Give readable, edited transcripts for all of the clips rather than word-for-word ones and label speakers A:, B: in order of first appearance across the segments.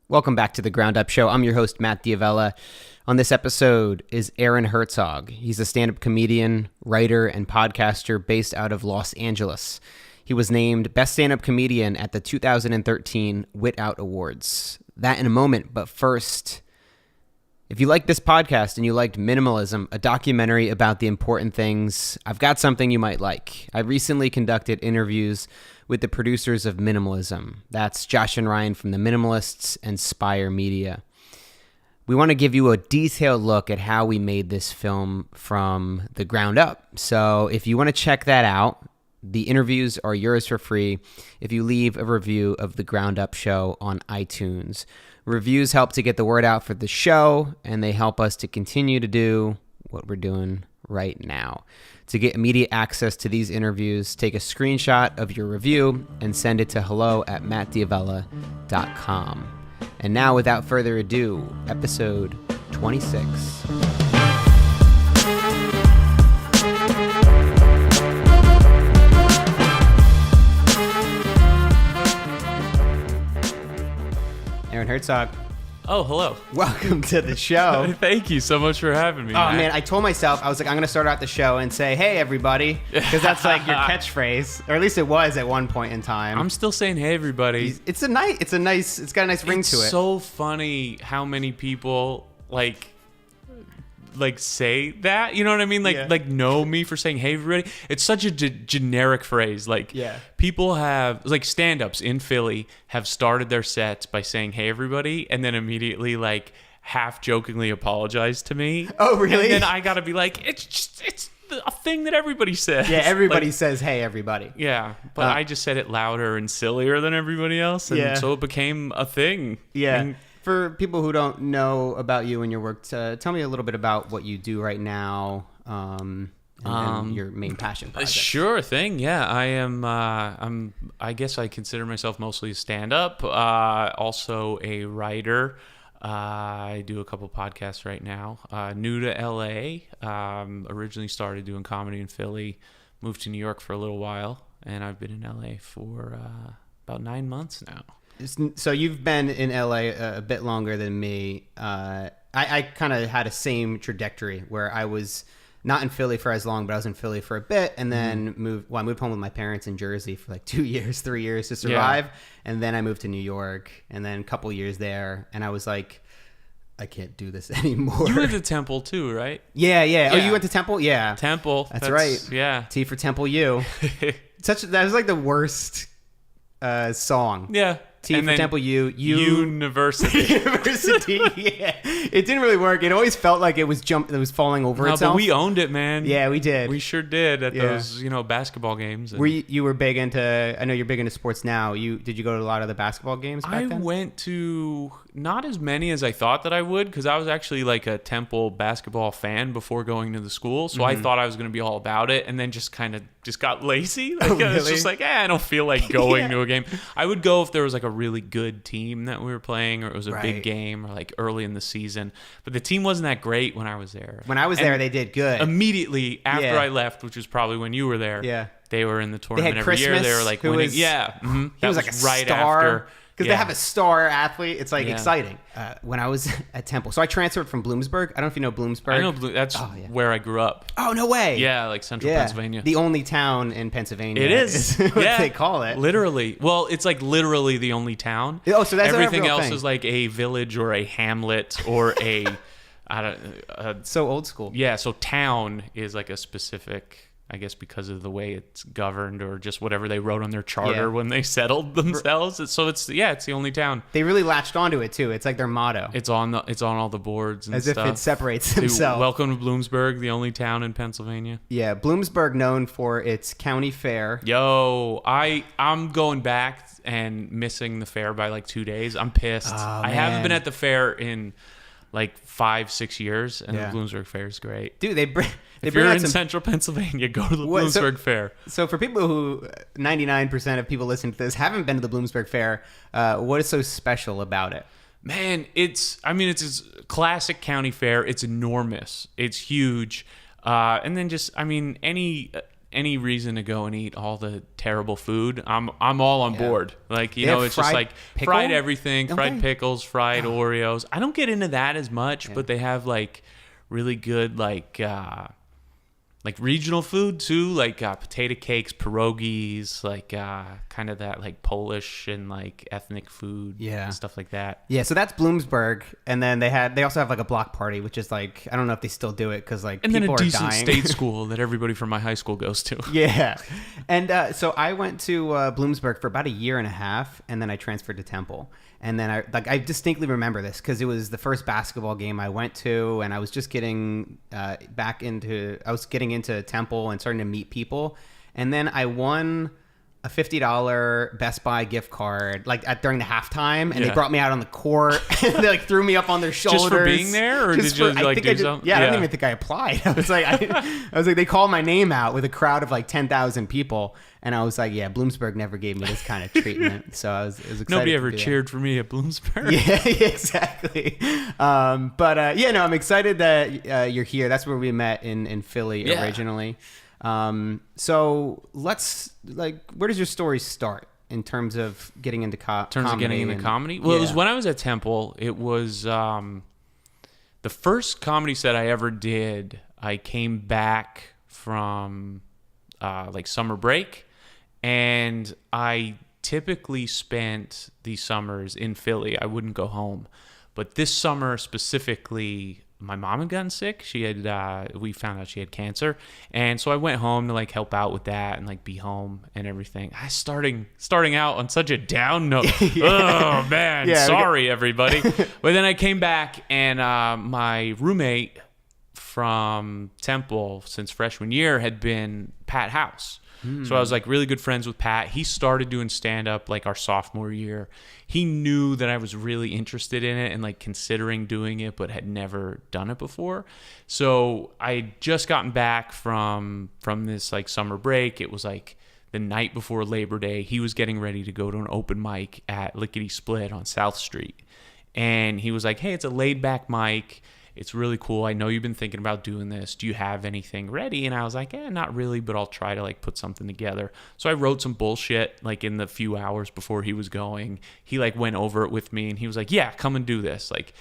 A: Welcome back to the Ground Up Show. I'm your host, Matt Diavella. On this episode is Aaron Hertzog. He's a stand-up comedian, writer, and podcaster based out of Los Angeles. He was named Best Stand-Up Comedian at the 2013 WitOut Awards. That in a moment, but first, if you like this podcast and you liked Minimalism, a documentary about the important things, I've got something you might like. I recently conducted interviews with the producers of Minimalism. That's Josh and Ryan from The Minimalists and Spire Media. We want to give you a detailed look at how we made this film from the ground up. So if you want to check that out, the interviews are yours for free if you leave a review of The Ground Up Show on iTunes. Reviews help to get the word out for the show, and they help us to continue to do what we're doing right now. To get immediate access to these interviews, take a screenshot of your review and send it to hello@mattdiavella.com. And now, without further ado, episode 26. Aaron Hertzog.
B: Oh, hello.
A: Welcome to the show.
B: Thank you so much for having me.
A: Oh, man, I told myself, I was like, I'm going to start out the show and say, hey, everybody, because that's like your catchphase, or at least it was at one point in time.
B: I'm still saying, hey, everybody.
A: It's got a nice ring to it.
B: It's so funny how many people, like say that, you know what I mean? Like know me for saying, hey, everybody. It's such a generic phrase. People have, like, stand-ups in Philly have started their sets by saying, hey, everybody, and then immediately, like, half-jokingly apologize to me.
A: Oh, really?
B: And then I gotta be like, it's a thing that everybody says.
A: Yeah, everybody says, hey, everybody.
B: Yeah, but I just said it louder and sillier than everybody else, and so it became a thing.
A: Yeah.
B: And
A: for people who don't know about you and your work, tell me a little bit about what you do right now, and your main passion project.
B: Sure thing. Yeah, I am. I guess I consider myself mostly a stand-up. Also a writer. I do a couple podcasts right now. New to LA. Originally started doing comedy in Philly. Moved to New York for a little while, and I've been in LA for about 9 months now.
A: So you've been in LA a bit longer than me. I kind of had a same trajectory where I was not in Philly for as long, but I was in Philly for a bit, and then I moved home with my parents in Jersey for like 2 years, 3 years to survive. Yeah. And then I moved to New York, and then a couple years there, and I was like, I can't do this anymore.
B: You went to Temple too, right?
A: Yeah. Oh, you went to Temple? Yeah.
B: Temple.
A: That's right.
B: Yeah.
A: T for Temple U. That was like the worst song.
B: Yeah.
A: T and for Temple U.
B: University.
A: University, yeah. It didn't really work. It always felt like it was falling over itself.
B: But we owned it, man.
A: Yeah, we did.
B: We sure did at those, basketball games.
A: And you were big into, I know you're big into sports now. Did you go to a lot of the basketball games back then?
B: I went to not as many as I thought that I would, because I was actually like a Temple basketball fan before going to the school. So I thought I was going to be all about it, and then just got lazy. Like,
A: really?
B: I was just like, I don't feel like going to a game. I would go if there was like a really good team that we were playing, or it was a big game, or like early in the season. But the team wasn't that great when I was there.
A: When I was there, they did good.
B: Immediately after I left, which was probably when you were there, they were in the tournament every year. They were like winning.
A: He was like a
B: right
A: star.
B: After.
A: Because they have a star athlete. It's like exciting. When I was at Temple. So I transferred from Bloomsburg. I don't know if you know Bloomsburg.
B: I know. That's where I grew up.
A: Oh, no way.
B: Yeah, like central Pennsylvania.
A: The only town in Pennsylvania.
B: It is.
A: What they call it.
B: Literally. Well, it's like literally the only town.
A: Oh, so that's
B: everything else
A: thing.
B: is like a village or a hamlet or a...
A: so old school.
B: Yeah, so town is like a specific... I guess because of the way it's governed, or just whatever they wrote on their charter when they settled themselves. It's the only town.
A: They really latched onto it too. It's like their motto.
B: It's on all the boards and stuff.
A: As if it separates themselves.
B: Welcome to Bloomsburg, the only town in Pennsylvania.
A: Yeah, Bloomsburg known for its county fair.
B: Yo, I'm going back and missing the fair by like 2 days. I'm pissed. I haven't been at the fair in like 5-6 years, and the Bloomsburg Fair is great.
A: Dude, if
B: you're in central Pennsylvania, go to the Bloomsburg Fair.
A: So for people who 99% of people listening to this haven't been to the Bloomsburg Fair, what is so special about it?
B: Man, it's a classic county fair. It's enormous. It's huge. And then just, any any reason to go and eat all the terrible food, I'm all on board. Like, you
A: They
B: know,
A: have
B: it's just like
A: pickle?
B: fried everything,
A: Don't
B: fried
A: they?
B: pickles, fried Oreos. I don't get into that as much, but they have like really good like regional food too, like potato cakes, pierogies, like kind of that like Polish and like ethnic food, and stuff like that.
A: Yeah, so that's Bloomsburg, and then they also have like a block party, which is like, I don't know if they still do it because like
B: And
A: people
B: then a
A: are
B: decent
A: dying.
B: state school that everybody from my high school goes to.
A: Yeah, and so I went to Bloomsburg for about a year and a half, and then I transferred to Temple. And then I distinctly remember this because it was the first basketball game I went to, and I was just getting into Temple and starting to meet people. And then I won a $50 Best Buy gift card during the halftime, and they brought me out on the court and they like threw me up on their shoulders.
B: Just for being there, or did you like do something?
A: Yeah, I don't even think I applied. I was like, they called my name out with a crowd of like 10,000 people, and I was like, yeah, Bloomsburg never gave me this kind of treatment, so I was excited.
B: Nobody ever cheered for me at Bloomsburg.
A: Yeah, exactly. I'm excited that you're here. That's where we met in Philly originally. So let's where does your story start in terms of getting into comedy?
B: Well, it was when I was at Temple. It was the first comedy set I ever did. I came back from like summer break, and I typically spent the summers in Philly. I wouldn't go home, but this summer specifically, my mom had gotten sick. She had we found out she had cancer, and so I went home to like help out with that and like be home and everything. I starting out on such a down note. Oh man, sorry everybody. But then I came back, and my roommate from Temple since freshman year had been Pat House. So I was like really good friends with Pat. He started doing stand-up like our sophomore year. He knew that I was really interested in it and like considering doing it, but had never done it before. So I had just gotten back from this like summer break. It was like the night before Labor Day. He was getting ready to go to an open mic at Lickety Split on South Street. And he was like, hey, it's a laid back mic. It's really cool. I know you've been thinking about doing this. Do you have anything ready? And I was like, not really, but I'll try to like put something together. So I wrote some bullshit like in the few hours before he was going. He like went over it with me, and he was like, yeah, come and do this. Like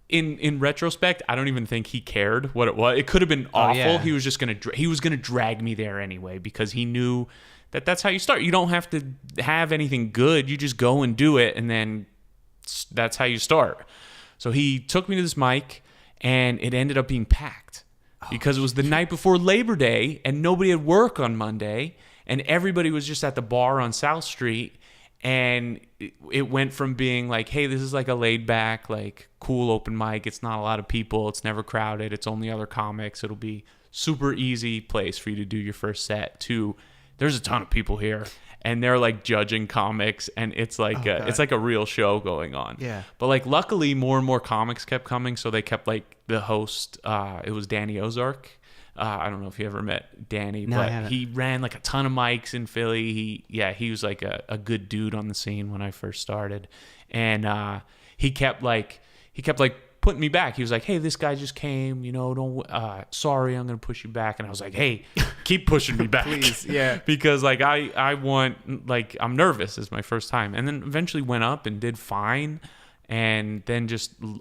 B: in retrospect, I don't even think he cared what it was. It could have been awful. Yeah. He was just gonna drag me there anyway, because he knew that that's how you start. You don't have to have anything good. You just go and do it, and then that's how you start. So he took me to this mic, and it ended up being packed because it was the night before Labor Day, and nobody had work on Monday, and everybody was just at the bar on South Street. And it went from being like, hey, this is like a laid back, like cool open mic. It's not a lot of people. It's never crowded. It's only other comics. It'll be super easy place for you to do your first set, to there's a ton of people here, and they're like judging comics, and it's like it's like a real show going on. Yeah. But like luckily more and more comics kept coming, so they kept like the host. It was Danny Ozark. I don't know if you ever met Danny, but he ran like a ton of mics in Philly. He was like a good dude on the scene when I first started, and he kept putting me back. He was like, hey, this guy just came, sorry, I'm gonna push you back. And I was like, hey, keep pushing me back.
A: Please. Yeah.
B: Because like I want, like, I'm nervous. It's my first time. And then eventually went up and did fine. And then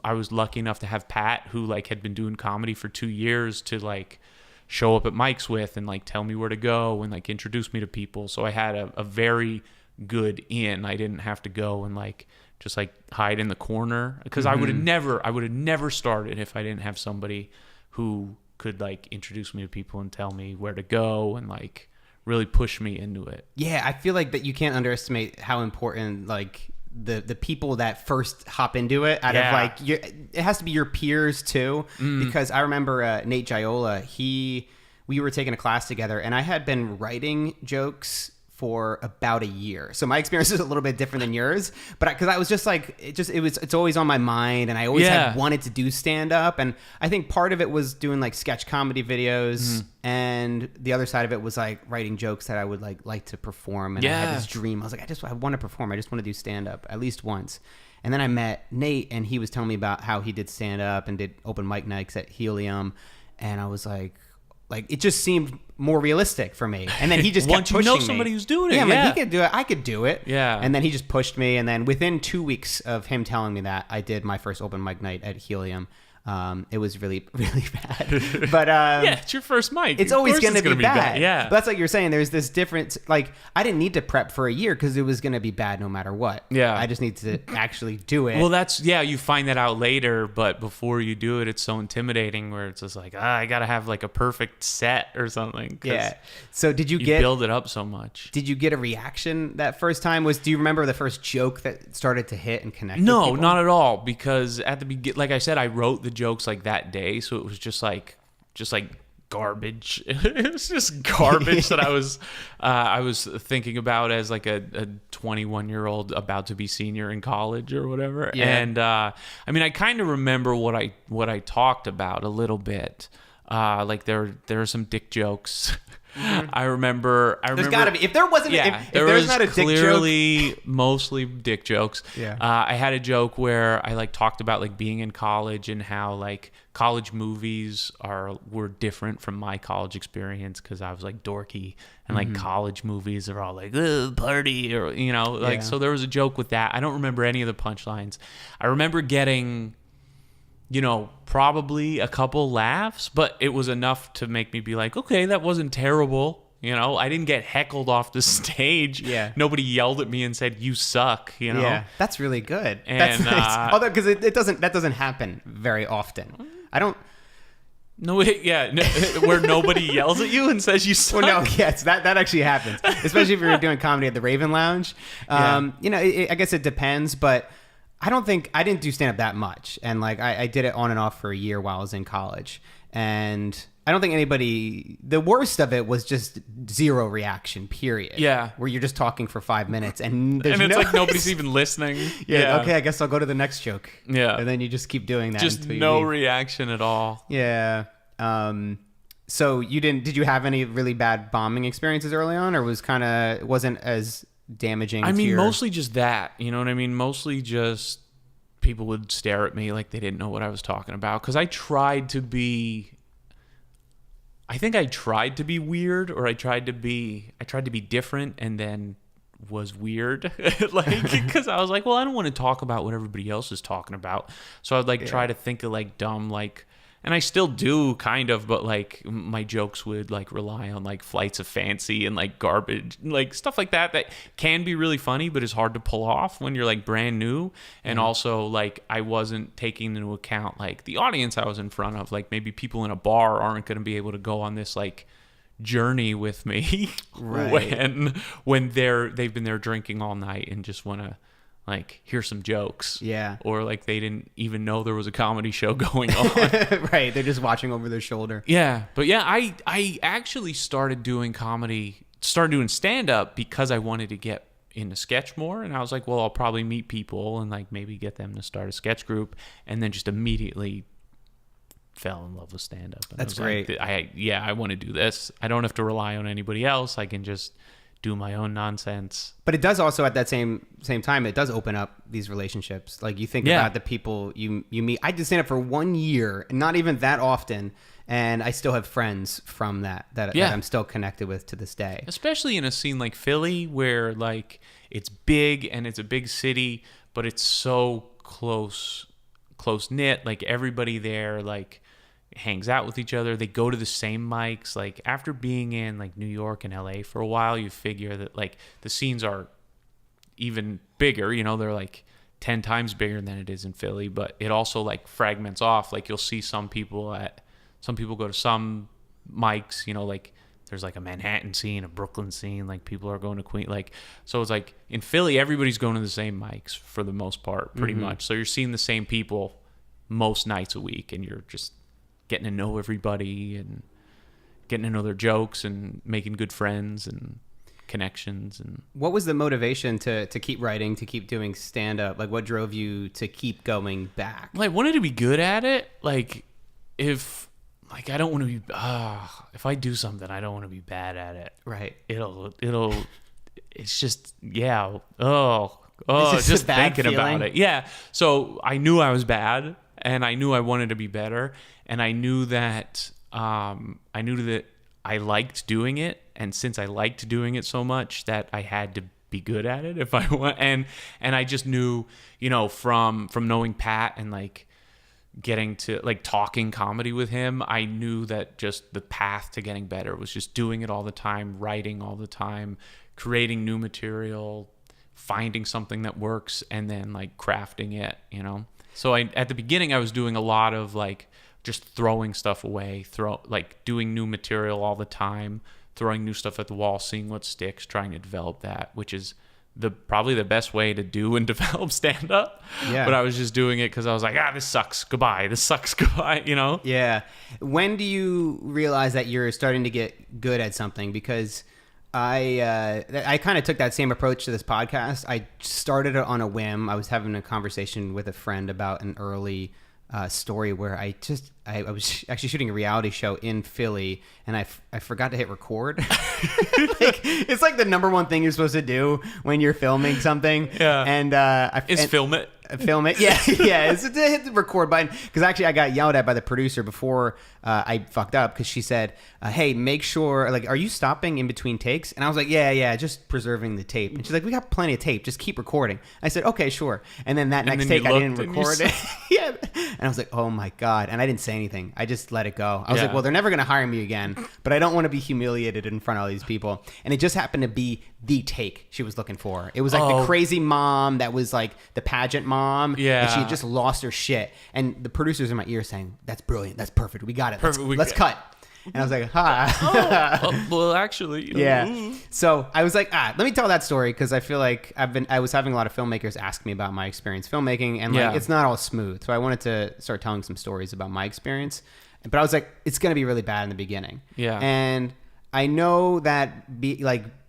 B: I was lucky enough to have Pat, who like had been doing comedy for 2 years, to like show up at mics with and like tell me where to go and like introduce me to people. So I had a very good in. I didn't have to go and like just like hide in the corner, because I would have never started if I didn't have somebody who could like introduce me to people and tell me where to go and like really push me into it.
A: Yeah, I feel like that you can't underestimate how important like the people that first hop into it out of like it has to be your peers too, because I remember Nate Giola, we were taking a class together, and I had been writing jokes for about a year. So my experience is a little bit different than yours, but because I was just like, it's always on my mind, and I always had wanted to do stand up. And I think part of it was doing like sketch comedy videos, and the other side of it was like writing jokes that I would like to perform. And I had this dream. I was like, I want to perform. I just want to do stand up at least once. And then I met Nate, and he was telling me about how he did stand up and did open mic nights at Helium. And I was like, like it just seemed more realistic for me. And then he just kept
B: once you
A: pushing
B: know
A: me.
B: somebody who's doing it,
A: yeah, I'm
B: yeah.
A: like, he could do it. I could do it.
B: Yeah.
A: And then he just pushed me. And then within 2 weeks of him telling me that, I did my first open mic night at Helium. It was really, really bad. But
B: yeah, it's your first mic.
A: it's
B: Of
A: always
B: course
A: going to
B: it's
A: be
B: gonna
A: bad.
B: Yeah.
A: But that's like you're saying. There's this difference. Like I didn't need to prep for a year because it was going to be bad no matter what.
B: Yeah.
A: I just need to actually do it.
B: Well, you find that out later, but before you do it, it's so intimidating where it's just like, I got to have like a perfect set or something. 'cause
A: yeah. So did you
B: you
A: get
B: build it up so much.
A: Did you get a reaction that first time? Do you remember the first joke that started to hit and connect?
B: No,
A: with people?
B: not at all. Because at the beginning, like I said, I wrote the jokes like that day, so it was just like garbage. It was just garbage that I was thinking about as like a 21-year-old about to be senior in college or whatever.
A: Yeah.
B: And I mean, I kind of remember what I talked about a little bit. Like there are some dick jokes. I remember.
A: There's got to be. If there wasn't,
B: Yeah,
A: if
B: there
A: there's
B: was
A: not a dick joke,
B: clearly mostly dick jokes.
A: Yeah.
B: I had a joke where I like talked about like being in college and how like college movies were different from my college experience because I was like dorky and like college movies are all like party or like
A: Yeah.
B: so there was a joke with that. I don't remember any of the punchlines. I remember getting probably a couple laughs, but it was enough to make me be like, okay, that wasn't terrible. I didn't get heckled off the stage.
A: Yeah.
B: Nobody yelled at me and said, you suck,
A: Yeah, that's really good.
B: And,
A: That's nice. Although, because that doesn't happen very often. I don't.
B: No, where nobody yells at you and says you suck.
A: Well, no, yes, that actually happens, especially if you're doing comedy at the Raven Lounge. I guess it depends, but I didn't do stand up that much, and like I did it on and off for a year while I was in college, and I don't think anybody. The worst of it was just zero reaction. Period.
B: Yeah.
A: where you're just talking for 5 minutes and there's
B: And it's
A: no,
B: like nobody's even listening.
A: Yeah. Okay, I guess I'll go to the next joke.
B: Yeah.
A: And then you just keep doing that.
B: Just
A: until you
B: no
A: leave.
B: reaction at all.
A: Yeah. So did you have any really bad bombing experiences early on, or wasn't as damaging?
B: I
A: to
B: mean,
A: your...
B: mostly just that. You know what I mean? Mostly just people would stare at me like they didn't know what I was talking about. Because I tried to be weird, or I tried to be different, and then was weird. Because I was like, well, I don't want to talk about what everybody else is talking about. So I'd like try to think of like dumb, like, and I still do kind of, but like my jokes would like rely on like flights of fancy and like garbage, like stuff like that can be really funny, but is hard to pull off when you're like brand new. And also like I wasn't taking into account like the audience I was in front of, like maybe people in a bar aren't going to be able to go on this like journey with me
A: Right.
B: when they've been there drinking all night and just want to like hear some jokes.
A: Yeah.
B: Or like they didn't even know there was a comedy show going on.
A: Right. They're just watching over their shoulder.
B: Yeah. But yeah, I actually started doing stand-up because I wanted to get into sketch more. And I was like, well, I'll probably meet people and like maybe get them to start a sketch group, and then just immediately fell in love with stand-up. And
A: That's
B: I was
A: great.
B: like, I want to do this. I don't have to rely on anybody else. I can just do my own nonsense.
A: But it does also at that same time, it does open up these relationships. Like you think about the people you meet. I did stand up for 1 year, and not even that often, and I still have friends from that I'm still connected with to this day.
B: Especially in a scene like Philly, where like it's big and it's a big city, but it's so close knit. Like everybody there like hangs out with each other. They go to the same mics. Like after being in like New York and LA for a while, you figure that like the scenes are even bigger. They're like 10 times bigger than it is in Philly, but it also like fragments off. Like you'll see some people go to some mics, like there's like a Manhattan scene, a Brooklyn scene, like people are going to Queen, like, so it's like in Philly, everybody's going to the same mics for the most part, pretty much. So you're seeing the same people most nights a week, and you're just getting to know everybody and getting to know their jokes and making good friends and connections. And
A: what was the motivation to keep writing, to keep doing stand-up? Like what drove you to keep going back?
B: I wanted to be good at it. Like if I don't want to be if I do something, I don't want to be bad at it.
A: Right.
B: It's just
A: It's
B: just
A: a bad
B: thinking
A: feeling.
B: about it. Yeah. So I knew I was bad, and I knew I wanted to be better, and I knew that I knew that I liked doing it, and since I liked doing it so much, that I had to be good at it if I want. And I just knew, from knowing Pat and like getting to like talking comedy with him, I knew that just the path to getting better was just doing it all the time, writing all the time, creating new material, finding something that works, and then like crafting it, So at the beginning I was doing a lot of like just throwing stuff away, doing new material all the time, throwing new stuff at the wall, seeing what sticks, trying to develop that, which is probably the best way to do and develop stand-up.
A: Yeah.
B: But I was just doing it because I was like, this sucks, goodbye. This sucks, goodbye,
A: Yeah. When do you realize that you're starting to get good at something? Because I kind of took that same approach to this podcast. I started it on a whim. I was having a conversation with a friend about an early story where I was actually shooting a reality show in Philly, and I forgot to hit record. It's like the number one thing you're supposed to do when you're filming something.
B: Yeah.
A: And
B: film it.
A: Film it. Yeah. It's to hit the record button. Because actually I got yelled at by the producer before I fucked up, because she said, hey, make sure, like, are you stopping in between takes? And I was like, yeah, just preserving the tape. And she's like, we got plenty of tape, just keep recording. I said, okay, sure. And then next take I didn't record it. Yeah. And I was like, oh my God. And I didn't say anything. I just let it go. I was like, well, they're never going to hire me again, but I don't want to be humiliated in front of all these people. And it just happened to be the take she was looking for. It was like the crazy mom that was like the pageant mom.
B: Yeah.
A: And she had just lost her shit. And the producers in my ear saying, that's brilliant. That's perfect. We got it.
B: Perfect.
A: Let's cut. And I was like, ha.
B: Well, actually.
A: Yeah. So I was like, let me tell that story, because I feel like I was having a lot of filmmakers ask me about my experience filmmaking, and like it's not all smooth. So I wanted to start telling some stories about my experience. But I was like, it's going to be really bad in the beginning.
B: Yeah.
A: And I know that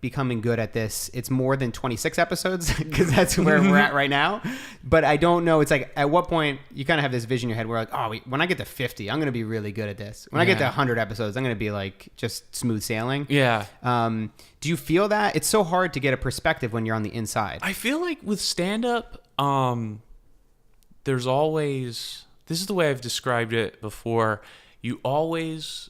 A: becoming good at this, it's more than 26 episodes, because that's where we're at right now. But I don't know. It's like, at what point you kind of have this vision in your head where like, when I get to 50, I'm going to be really good at this. When I get to 100 episodes, I'm going to be like just smooth sailing.
B: Yeah.
A: Do you feel that? It's so hard to get a perspective when you're on the inside.
B: I feel like with stand-up, there's always, this is the way I've described it before, you always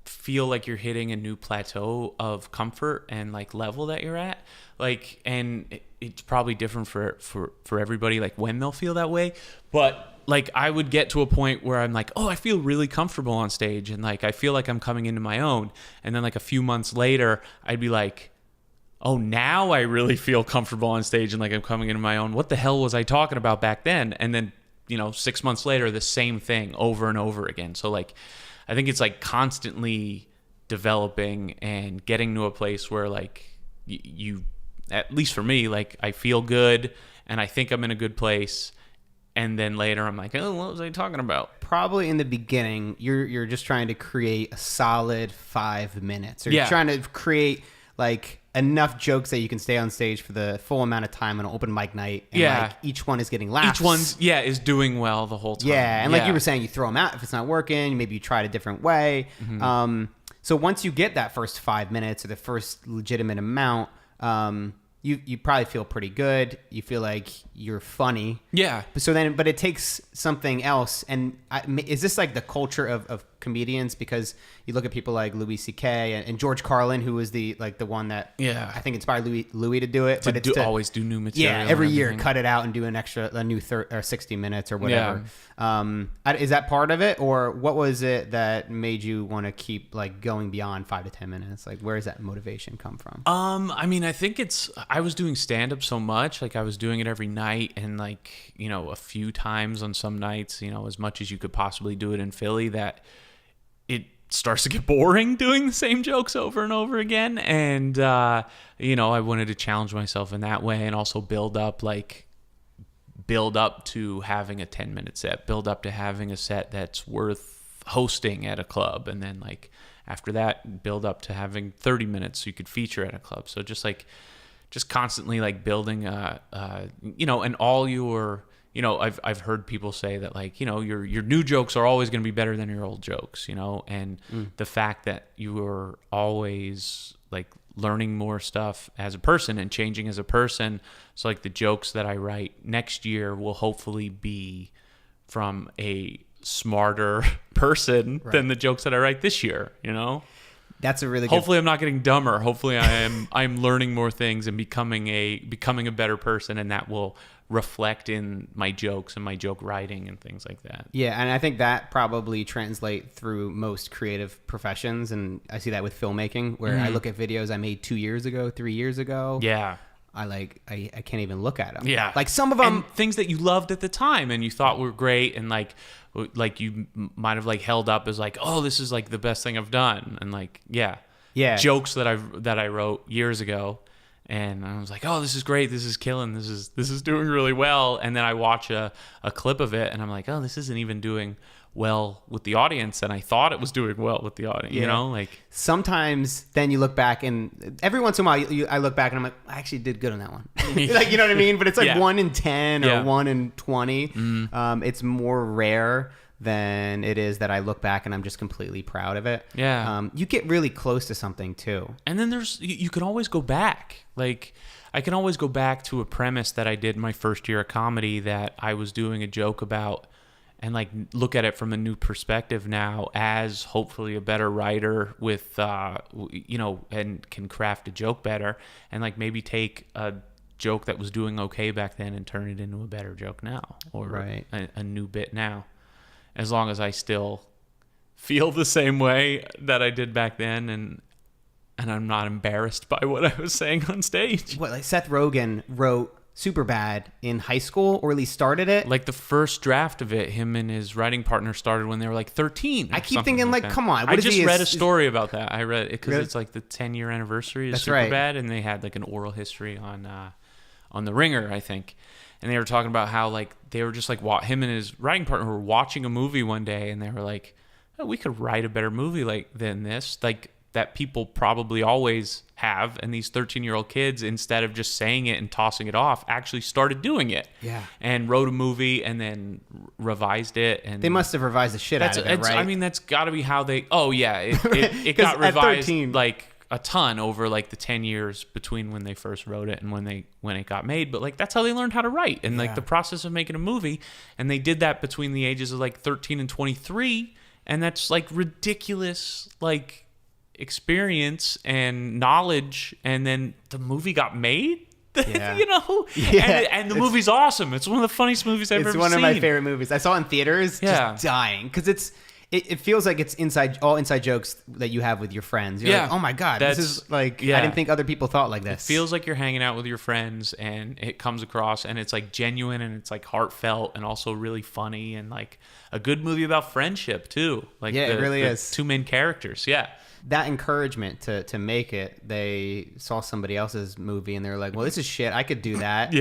B: feel like you're hitting a new plateau of comfort and like level that you're at, like, and it's probably different for everybody, like when they'll feel that way. But like I would get to a point where I'm like, I feel really comfortable on stage, and like I feel like I'm coming into my own. And then like a few months later I'd be like, now I really feel comfortable on stage and like I'm coming into my own. What the hell was I talking about back then? And then 6 months later, the same thing over and over again. So like I think it's like constantly developing and getting to a place where like you, at least for me, like I feel good and I think I'm in a good place. And then later I'm like, what was I talking about?
A: Probably in the beginning, you're just trying to create a solid 5 minutes, or you're trying to create like enough jokes that you can stay on stage for the full amount of time on an open mic night. And like each one is getting laughs.
B: Each one's is doing well the whole time.
A: Yeah, and like you were saying, you throw them out if it's not working. Maybe you try it a different way. Mm-hmm. So once you get that first 5 minutes or the first legitimate amount, you probably feel pretty good. You feel like you're funny.
B: Yeah.
A: But it takes something else. And is this like the culture of comedians? Because you look at people like Louis C.K. and George Carlin, who was the one that I think inspired Louis to do it.
B: To always do new material.
A: Yeah, every year cut it out and do a new 60 minutes or whatever. Yeah. Is that part of it, or what was it that made you want to keep like going beyond 5 to 10 minutes? Like, where does that motivation come from?
B: I mean, I think I was doing stand-up so much, like I was doing it every night, and like a few times on some nights, as much as you could possibly do it in Philly, that it starts to get boring doing the same jokes over and over again. And I wanted to challenge myself in that way, and also build up to having a 10-minute set, build up to having a set that's worth hosting at a club, and then like after that build up to having 30 minutes so you could feature at a club. So just constantly like building and all your, I've heard people say that like, your new jokes are always going to be better than your old jokes, and the fact that you are always like learning more stuff as a person and changing as a person. So like the jokes that I write next year will hopefully be from a smarter person than the jokes that I write this year, you know?
A: That's a really good...
B: Hopefully I'm not getting dumber. Hopefully I'm learning more things and becoming a better person, and that will reflect in my jokes and my joke writing and things like that.
A: Yeah, and I think that probably translate through most creative professions, and I see that with filmmaking, where I look at videos I made 2 years ago, 3 years ago.
B: Yeah.
A: I can't even look at them.
B: Yeah.
A: Like some of them...
B: And things that you loved at the time and you thought were great, and like you might have like held up as like, oh, this is like the best thing I've done. And like, yeah. Jokes that I wrote years ago. And I was like, oh, this is great. This is killing. This is doing really well. And then I watch a clip of it and I'm like, oh, this isn't even doing well with the audience. And I thought it was doing well with the audience, you know, like
A: sometimes then you look back and every once in a while I look back and I'm like, I actually did good on that one. Like, you know what I mean? But it's like 1 in 10 or 1 in 20. It's more rare than it is that I look back and I'm just completely proud of it.
B: Yeah.
A: You get really close to something too.
B: And then you can always go back. Like I can always go back to a premise that I did in my first year of comedy that I was doing a joke about, and like look at it from a new perspective now as hopefully a better writer with, and can craft a joke better, and like maybe take a joke that was doing okay back then and turn it into a better joke now, or a new bit now. As long as I still feel the same way that I did back then, and I'm not embarrassed by what I was saying on stage.
A: What, like Seth Rogen wrote Superbad in hhigh school, or at least started it?
B: Like the first draft of it, him and his writing partner started when they were like 13.
A: I keep thinking like, come on.
B: I just read a story about that. I read it because it's like the 10-year anniversary of Superbad, and they had like an oral history on The Ringer, I think. And they were talking about how like they were just like him and his writing partner were watching a movie one day, and they were like, oh, we could write a better movie than this, like that people probably always have. And these 13-year-old kids, instead of just saying it and tossing it off, actually started doing it.
A: Yeah. And
B: wrote a movie and then revised it. And
A: they must have revised the shit out of it, right?
B: I mean, that's got to be how they. Oh yeah, it got revised like a ton over like the 10 years between when they first wrote it and when it got made. But like that's how they learned how to write, and like the process of making a movie. And they did that between the ages of like 13 and 23, and that's like ridiculous like experience and knowledge. And then the movie got made. You know, and the movie's awesome. It's one of the funniest movies I've ever seen.
A: It's one of my favorite movies. I saw it in theaters, just dying, because it feels like it's all inside jokes that you have with your friends. You're like, oh my God, this is like, I didn't think other people thought like this.
B: It feels like you're hanging out with your friends, and it comes across, and it's like genuine, and it's like heartfelt, and also really funny, and like a good movie about friendship too. Like
A: it really is.
B: Two main characters. Yeah.
A: That encouragement to make it, they saw somebody else's movie and they're like, well, this is shit. I could do that.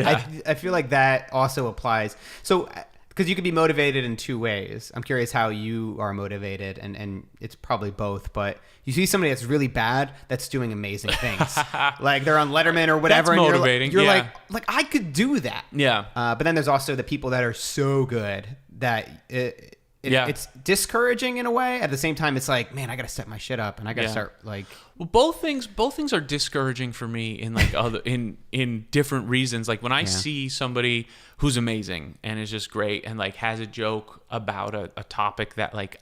A: I feel like that also applies. So, because you could be motivated in two ways. I'm curious how you are motivated, and it's probably both, but you see somebody that's really bad that's doing amazing things. Like they're on Letterman or whatever.
B: That's motivating.
A: You're like I could do that.
B: Yeah.
A: But then there's also the people that are so good that it's discouraging in a way. At the same time, it's like, man, I got to step my shit up, and I got to start like.
B: Well, both things are discouraging for me in like other in different reasons. Like when I see somebody who's amazing and is just great and like has a joke about a topic that like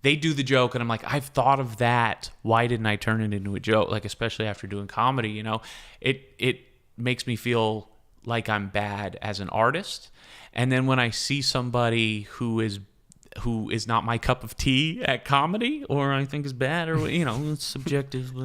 B: they do the joke, and I'm like, I've thought of that. Why didn't I turn it into a joke? Like especially after doing comedy, you know, it makes me feel like I'm bad as an artist. And then when I see somebody who is not my cup of tea at comedy, or I think is bad, or you know, it's subjective, but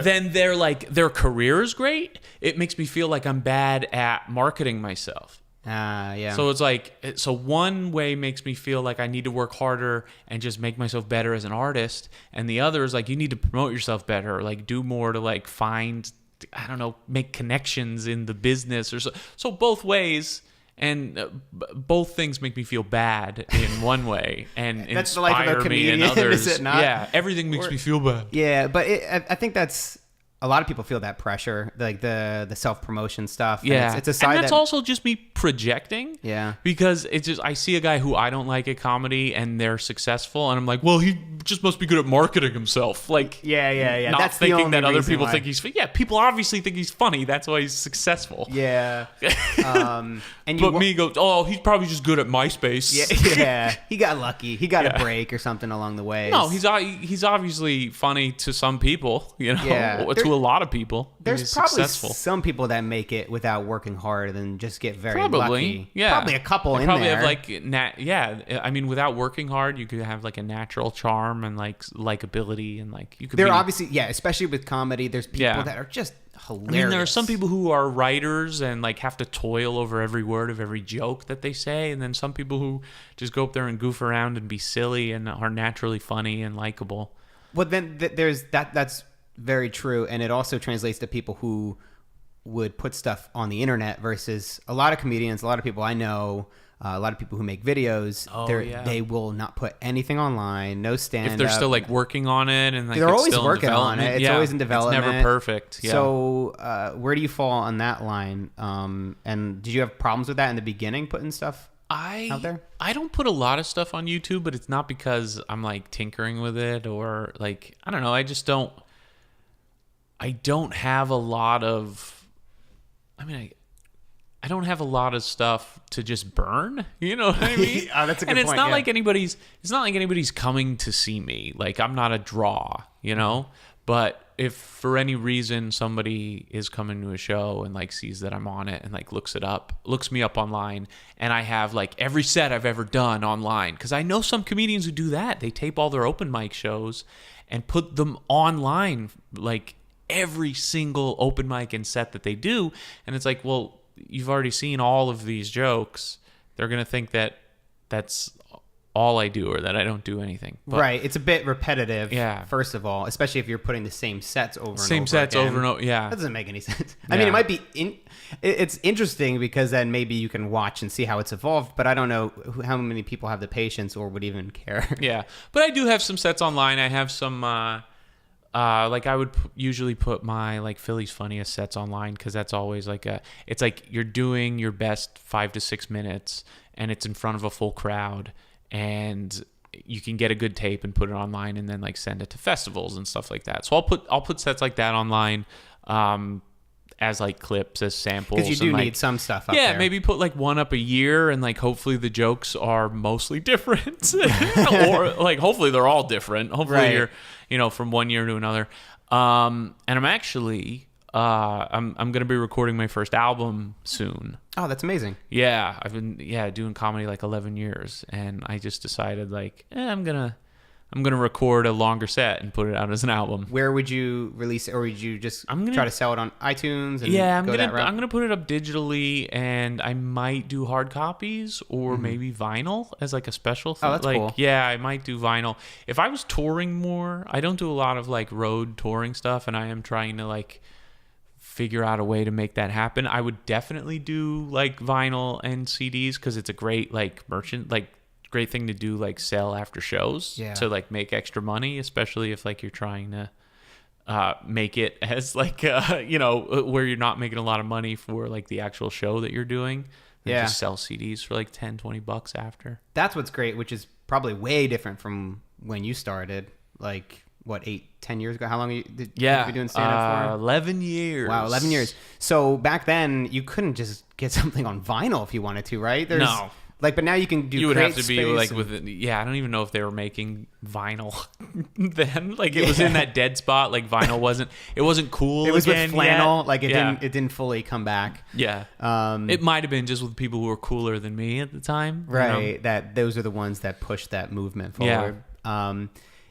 B: then they're like, their career is great. It makes me feel like I'm bad at marketing myself. So it's like, so one way makes me feel like I need to work harder and just make myself better as an artist, and the other is like, you need to promote yourself better, or like do more to like find, I don't know, make connections in the business, or so both ways. And both things make me feel bad in one way and
A: that's inspire the life of a comedian,
B: me in others.
A: Is it not?
B: Yeah, everything makes me feel bad.
A: Yeah, but I think that's a lot of people feel that pressure, like the self-promotion stuff.
B: Yeah,
A: it's a side
B: and that's also just me projecting.
A: Yeah.
B: Because it's just, I see a guy who I don't like at comedy and they're successful, and I'm like, well, he just must be good at marketing himself. Like,
A: yeah.
B: Not
A: That's
B: thinking
A: the
B: that
A: only
B: other people
A: reason
B: think he's funny. Yeah, people obviously think he's funny. That's why he's successful.
A: Yeah. And
B: But me goes, oh, he's probably just good at MySpace.
A: Yeah. He got lucky. He got a break or something along the way.
B: No, he's obviously funny to some people, to a lot of people.
A: There's
B: he's
A: probably
B: successful.
A: some people that make it without working hard and just get very
B: Probably,
A: lucky.
B: yeah.
A: Probably a couple
B: They
A: in
B: probably
A: there.
B: have I mean, without working hard, you could have like a natural charm and like likability, and like you could.
A: There obviously, especially with comedy, there's people that are just hilarious.
B: I mean, there are some people who are writers and like have to toil over every word of every joke that they say, and then some people who just go up there and goof around and be silly and are naturally funny and likable.
A: Well, then there's that. That's very true, and it also translates to people who would put stuff on the internet versus a lot of comedians, a lot of people I know, a lot of people who make videos. They will not put anything online, no stand-up.
B: If they're still like working on it, and like
A: they're
B: it's
A: always
B: still
A: working on it. It's always in development.
B: It's never perfect. Yeah.
A: So where do you fall on that line? And did you have problems with that in the beginning, putting stuff out there?
B: I don't put a lot of stuff on YouTube, but it's not because I'm like tinkering with it or like, I don't know. I don't have a lot of, I don't have a lot of stuff to just burn. You know what I mean?
A: Oh, that's a good
B: point. And it's not like anybody's coming to see me. Like, I'm not a draw, But if for any reason somebody is coming to a show and like sees that I'm on it and like looks me up online, and I have like every set I've ever done online, because I know some comedians who do that. They tape all their open mic shows and put them online, like every single open mic and set that they do. And it's like, well, you've already seen all of these jokes. They're going to think that that's all I do, or that I don't do anything. But,
A: right. It's a bit repetitive.
B: Yeah.
A: First of all, especially if you're putting the same sets over and over
B: Same sets
A: again.
B: over and over. Yeah.
A: That doesn't make any sense. I mean, it might be it's interesting because then maybe you can watch and see how it's evolved, but I don't know how many people have the patience or would even care.
B: Yeah. But I do have some sets online. I have some like I would usually put my like Philly's funniest sets online, because that's always like it's like you're doing your best 5 to 6 minutes and it's in front of a full crowd, and you can get a good tape and put it online and then like send it to festivals and stuff like that. So I'll put sets like that online as like clips, as samples.
A: Because you do
B: like,
A: need some stuff up there.
B: Yeah, maybe put like one up a year, and like hopefully the jokes are mostly different. Or like hopefully they're all different. Hopefully you're, from one year to another. And I'm actually I'm going to be recording my first album soon.
A: Oh, that's amazing.
B: Yeah, I've been doing comedy like 11 years, and I just decided like I'm going to record a longer set and put it out as an album.
A: Where would you release it, or would you just try to sell it on iTunes? And
B: I'm gonna put it up digitally, and I might do hard copies or maybe vinyl as like a special thing.
A: Oh, that's cool.
B: Yeah, I might do vinyl. If I was touring more, I don't do a lot of like road touring stuff, and I am trying to like figure out a way to make that happen. I would definitely do like vinyl and CDs, because it's a great like great thing to do, like sell after shows to like make extra money, especially if like you're trying to make it as like where you're not making a lot of money for like the actual show that you're doing. Just sell CDs for like $10-$20 after.
A: That's what's great, which is probably way different from when you started, like what, 8-10 years ago? How long did you be doing stand-up for?
B: 11 years.
A: Wow, 11 years. So back then you couldn't just get something on vinyl if you wanted to, right?
B: No.
A: Like, but now you can do.
B: You would have to be like with. I don't even know if they were making vinyl then. Like it was in that dead spot. Like vinyl wasn't. It wasn't cool.
A: It was
B: again
A: with flannel.
B: Yet.
A: Like it didn't. It didn't fully come back.
B: Yeah. It might have been just with people who were cooler than me at the time.
A: Right. That those are the ones that pushed that movement forward.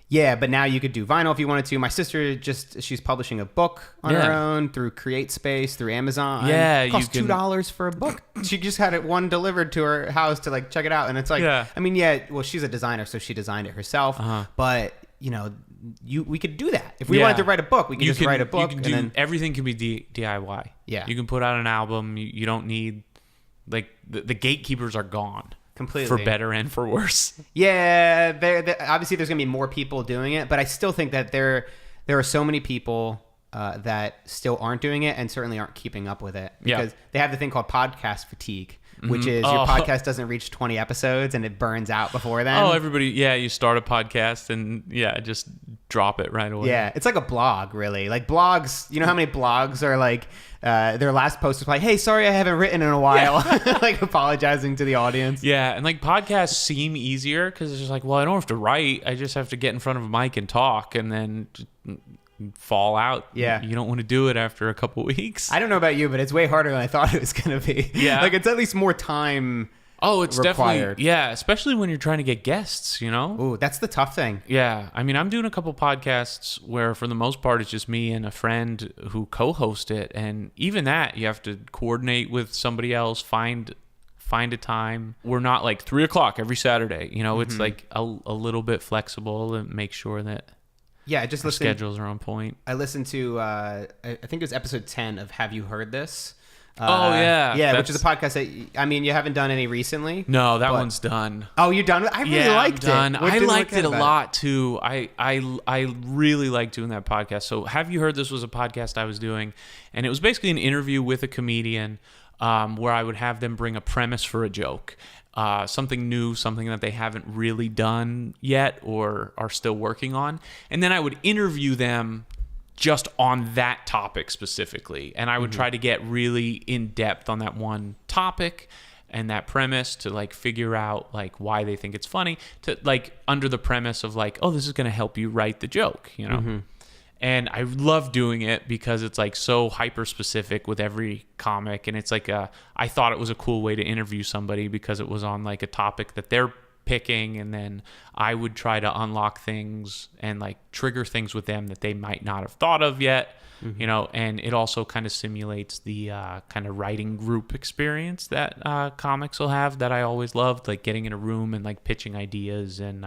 A: Yeah, but now you could do vinyl if you wanted to. My sister she's publishing a book on her own through CreateSpace, through Amazon.
B: Yeah,
A: it costs $2 for a book. She just had it one delivered to her house to like check it out, and it's like, I mean, well, she's a designer, so she designed it herself. But we could do that if we wanted to write a book. We could just write a book,
B: and then everything can be DIY. Yeah, you can put out an album. You don't need like the gatekeepers are gone.
A: Completely.
B: For better and for worse.
A: Yeah, obviously there's going to be more people doing it, but I still think that there are so many people that still aren't doing it and certainly aren't keeping up with it because they have the thing called podcast fatigue, which is your podcast doesn't reach 20 episodes and it burns out before then.
B: Oh, everybody, you start a podcast and just drop it right away.
A: Yeah, it's like a blog, really. Like blogs, you know how many blogs are like, their last post was like, hey, sorry I haven't written in a while. Like apologizing to the audience.
B: Yeah, and like podcasts seem easier because it's just like, well, I don't have to write. I just have to get in front of a mic and talk and then fall out.
A: Yeah.
B: You don't want to do it after a couple weeks.
A: I don't know about you, but it's way harder than I thought it was going to be.
B: Yeah.
A: Like it's at least more time.
B: Oh, it's
A: required.
B: Definitely, especially when you're trying to get guests,
A: Ooh, that's the tough thing.
B: Yeah, I mean, I'm doing a couple podcasts where for the most part it's just me and a friend who co-host it, and even that you have to coordinate with somebody else, find a time. We're not like 3:00 every Saturday, It's like a little bit flexible and make sure that
A: just
B: schedules are on point.
A: I listened to, I think it was episode 10 of Have You Heard This?
B: Yeah,
A: which is a podcast that, I mean, you haven't done any recently.
B: No, that one's done.
A: Oh, you're done? I really liked
B: I'm done.
A: it.
B: I liked it a lot too. I really liked doing that podcast. So Have You Heard This was a podcast I was doing, and it was basically an interview with a comedian where I would have them bring a premise for a joke. Something new, something that they haven't really done yet or are still working on. And then I would interview them just on that topic specifically. And I would try to get really in depth on that one topic and that premise to like figure out like why they think it's funny, to like under the premise of like, oh, this is going to help you write the joke, And I love doing it because it's like so hyper specific with every comic. And it's like I thought it was a cool way to interview somebody because it was on like a topic that they're picking. And then I would try to unlock things and like trigger things with them that they might not have thought of yet, and it also kind of simulates the kind of writing group experience that comics will have that I always loved, like getting in a room and like pitching ideas and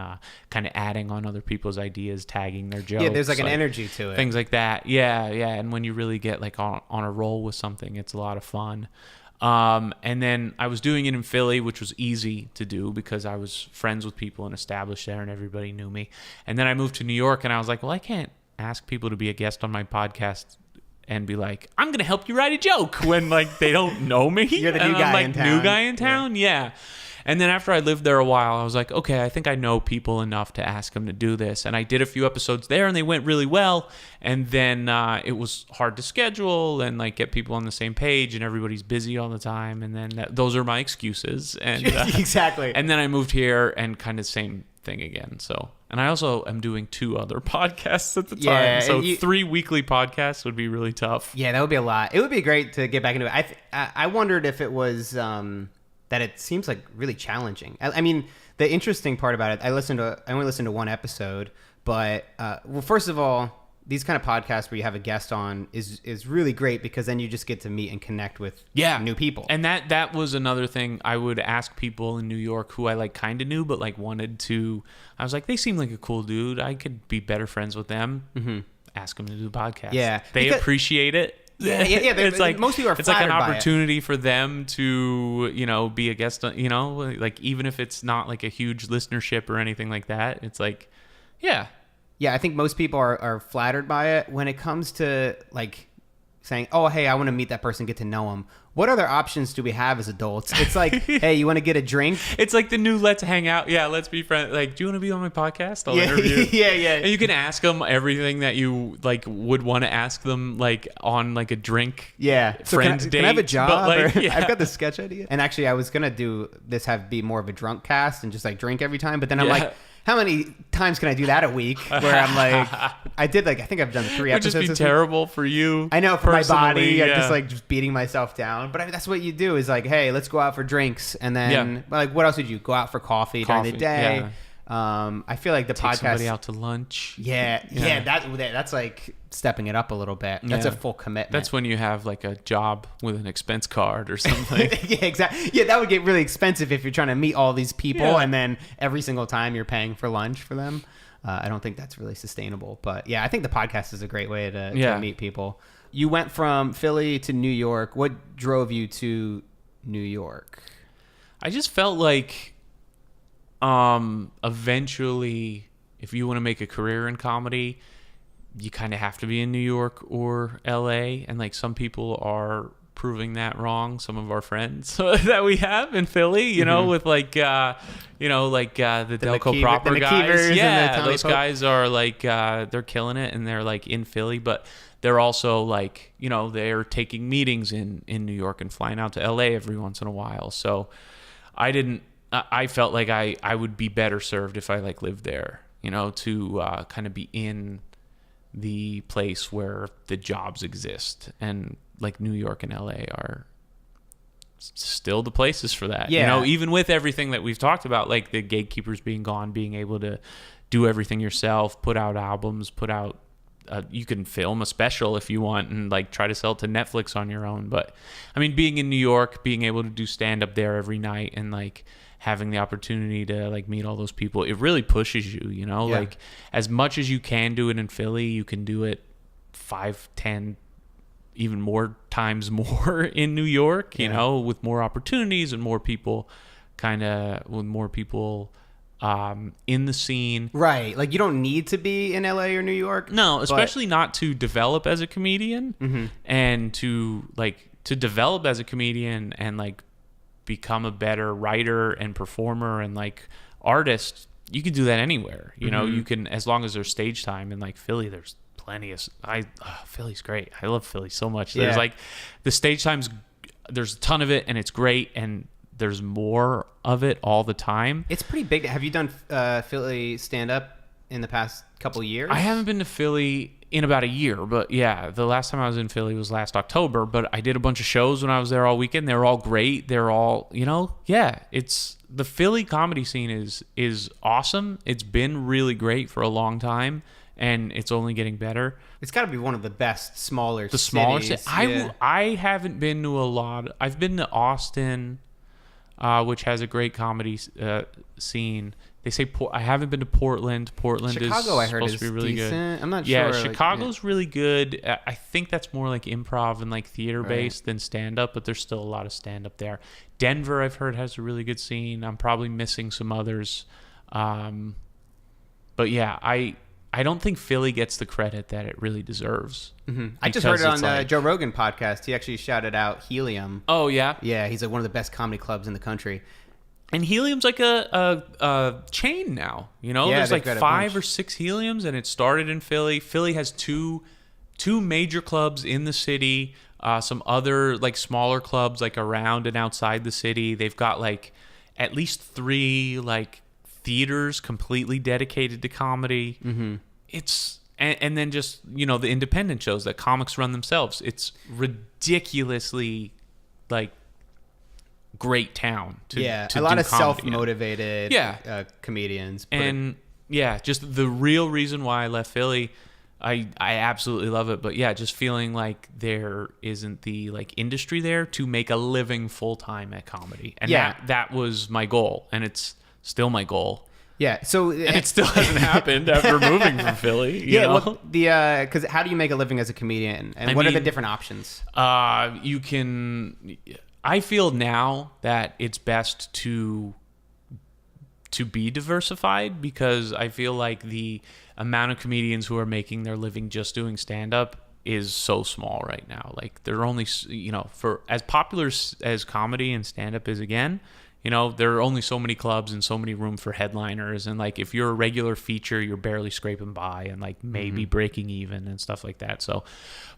B: kind of adding on other people's ideas, tagging their jokes.
A: Yeah, there's like an energy to it.
B: Things like that. Yeah. And when you really get like on a roll with something, it's a lot of fun. And then I was doing it in Philly, which was easy to do because I was friends with people and established there and everybody knew me. And then I moved to New York and I was like, well, I can't ask people to be a guest on my podcast and be like, I'm going to help you write a joke when like they don't know me.
A: You're the new guy in town.
B: New guy in town. Yeah. And then after I lived there a while, I was like, okay, I think I know people enough to ask them to do this. And I did a few episodes there and they went really well. And then it was hard to schedule and like get people on the same page and everybody's busy all the time. And then those are my excuses. And
A: exactly.
B: And then I moved here and kind of same thing again. So, and I also am doing 2 other podcasts at the time. So 3 weekly podcasts would be really tough.
A: Yeah, that would be a lot. It would be great to get back into it. I wondered if it was that it seems like really challenging. I mean, the interesting part about it, I only listened to one episode, but well, first of all, these kind of podcasts where you have a guest on is really great because then you just get to meet and connect with new people.
B: And that was another thing I would ask people in New York who I like kind of knew but like wanted to. I was like, they seem like a cool dude. I could be better friends with them. Mm-hmm. Ask them to do the podcast.
A: Yeah,
B: they appreciate it.
A: Yeah. It's like most people are
B: it's like an
A: flattered by
B: opportunity for them to be a guest on, like even if it's not like a huge listenership or anything like that. It's like yeah,
A: I think most people are flattered by it. When it comes to like saying, oh, hey, I want to meet that person, get to know them, what other options do we have as adults? It's like, hey, you want to get a drink?
B: It's like the new let's hang out. Yeah, let's be friends. Like, do you want to be on my podcast? I'll interview.
A: Yeah.
B: And you can ask them everything that you like would want to ask them like on like a drink.
A: Yeah. So
B: friend date.
A: Can I have a job?
B: Like,
A: I've got the sketch idea. And actually, I was gonna do this be more of a drunk cast and just like drink every time. But then I'm like, how many times can I do that a week? Where I'm like, I think I've done 3 episodes.
B: It would just be terrible for you.
A: I know, for my body. I'm just like just beating myself down. But I mean, that's what you do is like, hey, let's go out for drinks. And then like, what else would you go out for coffee during the day?
B: Yeah.
A: I feel like the
B: Take
A: podcast.
B: somebody out to lunch.
A: Yeah. That's like stepping it up a little bit. That's a full commitment.
B: That's when you have like a job with an expense card or something.
A: Yeah, exactly. Yeah, that would get really expensive if you're trying to meet all these people and then every single time you're paying for lunch for them. I don't think that's really sustainable. But yeah, I think the podcast is a great way to meet people. You went from Philly to New York. What drove you to New York?
B: I just felt like eventually, if you want to make a career in comedy, you kind of have to be in New York or LA. And like some people are proving that wrong. Some of our friends that we have in Philly, you know, with like, the Delco Proper guys. Yeah, those guys are like, they're killing it, and they're like in Philly, but they're also like, you know, they're taking meetings in New York and flying out to LA every once in a while. So I felt like I would be better served if I like lived there, you know, to kind of be in the place where the jobs exist. And like New York and LA are still the places for that. Yeah. You know, even with everything that we've talked about, like the gatekeepers being gone, being able to do everything yourself, put out albums, you can film a special if you want and like try to sell it to Netflix on your own. But I mean, being in New York, being able to do stand up there every night and like having the opportunity to like meet all those people, it really pushes you, you know, like as much as you can do it in Philly, you can do it 5, 10, even more times more in New York, you know, with more opportunities and more people in the scene.
A: Right. Like you don't need to be in LA or New York.
B: No, especially not to develop as a comedian and to develop as a comedian and like become a better writer and performer and like artist. You can do that anywhere, you know, you can, as long as there's stage time. In like Philly, there's plenty of, Philly's great. I love Philly so much. There's like the stage times, there's a ton of it and it's great. And there's more of it all the time. It's
A: pretty big. Have you done Philly stand-up in the past couple years?
B: I haven't been to Philly in about a year, but yeah, the last time I was in Philly was last October, but I did a bunch of shows when I was there all weekend. They were all great. They're all, you know, it's the Philly comedy scene is awesome. It's been really great for a long time, and it's only getting better.
A: It's got to be one of the best smaller
B: cities. I haven't been to a lot. I've been to Austin, which has a great comedy scene. They say I haven't been to Portland.
A: Chicago, I heard, is supposed to be really
B: decent.
A: Good. I'm not
B: sure. Yeah,
A: Chicago's
B: really good. I think that's more like improv and like theater based than stand up, but there's still a lot of stand up there. Denver, I've heard, has a really good scene. I'm probably missing some others, but yeah, I don't think Philly gets the credit that it really deserves.
A: I just heard it on the Joe Rogan podcast. He actually shouted out Helium.
B: Oh, yeah?
A: Yeah, he's like one of the best comedy clubs in the country.
B: And Helium's like a chain now. You know, there's like 5 or 6 Heliums, and it started in Philly. Philly has two major clubs in the city, some other like smaller clubs like around and outside the city. They've got like at least 3 like theaters completely dedicated to comedy. It's and then just, you know, the independent shows that comics run themselves. It's ridiculously like great town to
A: a lot of self-motivated comedians.
B: And just the real reason why I left Philly, I absolutely love it, but yeah, just feeling like there isn't the like industry there to make a living full-time at comedy. And that was my goal, and it's still my goal.
A: Yeah, so
B: and it still hasn't happened after moving from Philly. You know?
A: Well, because how do you make a living as a comedian, and what are the different options?
B: You can. I feel now that it's best to be diversified, because I feel like the amount of comedians who are making their living just doing stand-up is so small right now. Like they're only, you know, for as popular as comedy and stand-up is again, you know, there are only so many clubs and so many room for headliners. And like, if you're a regular feature, you're barely scraping by and like maybe breaking even and stuff like that. So,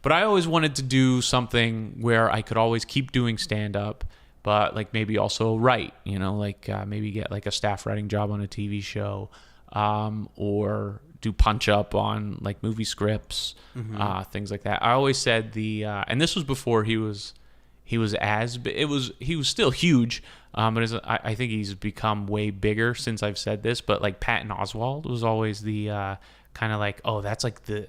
B: but I always wanted to do something where I could always keep doing stand up, but like maybe also write, you know, like maybe get like a staff writing job on a TV show, or do punch up on like movie scripts, things like that. I always said and this was before he was still huge, but I think he's become way bigger since I've said this. But like Patton Oswalt was always the kind of like, oh, that's like the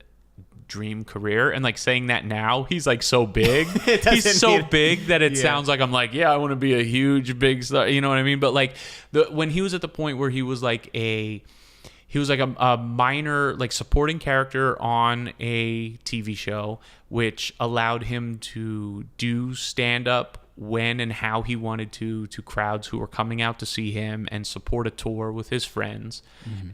B: dream career. And like saying that now, he's like so big. He's so big that it sounds like I'm like, yeah, I want to be a huge big star. You know what I mean? But like when he was at the point where he was like a minor like supporting character on a TV show, which allowed him to do stand-up when and how he wanted to crowds who were coming out to see him, and support a tour with his friends,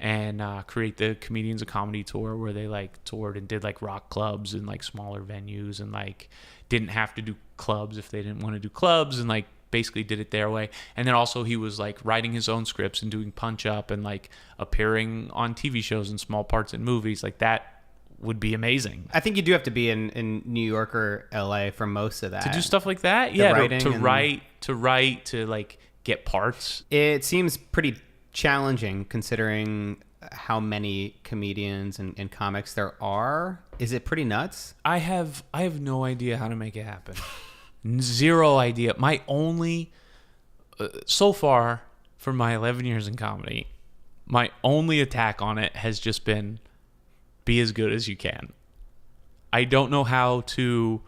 B: and create the Comedians of Comedy tour, where they like toured and did like rock clubs and like smaller venues, and like didn't have to do clubs if they didn't want to do clubs, and like basically did it their way. And then also he was like writing his own scripts and doing punch up and like appearing on TV shows and small parts in movies. Like that would be amazing.
A: I think you do have to be in New York or LA for most of that.
B: To do stuff like that?
A: The
B: Yeah,
A: writing
B: to
A: and-
B: write, to like get parts.
A: It seems pretty challenging considering how many comedians and comics there are. Is it pretty nuts?
B: I have no idea how to make it happen. Zero idea. My only so far for my 11 years in comedy, my only attack on it has just been be as good as you can. I don't know how to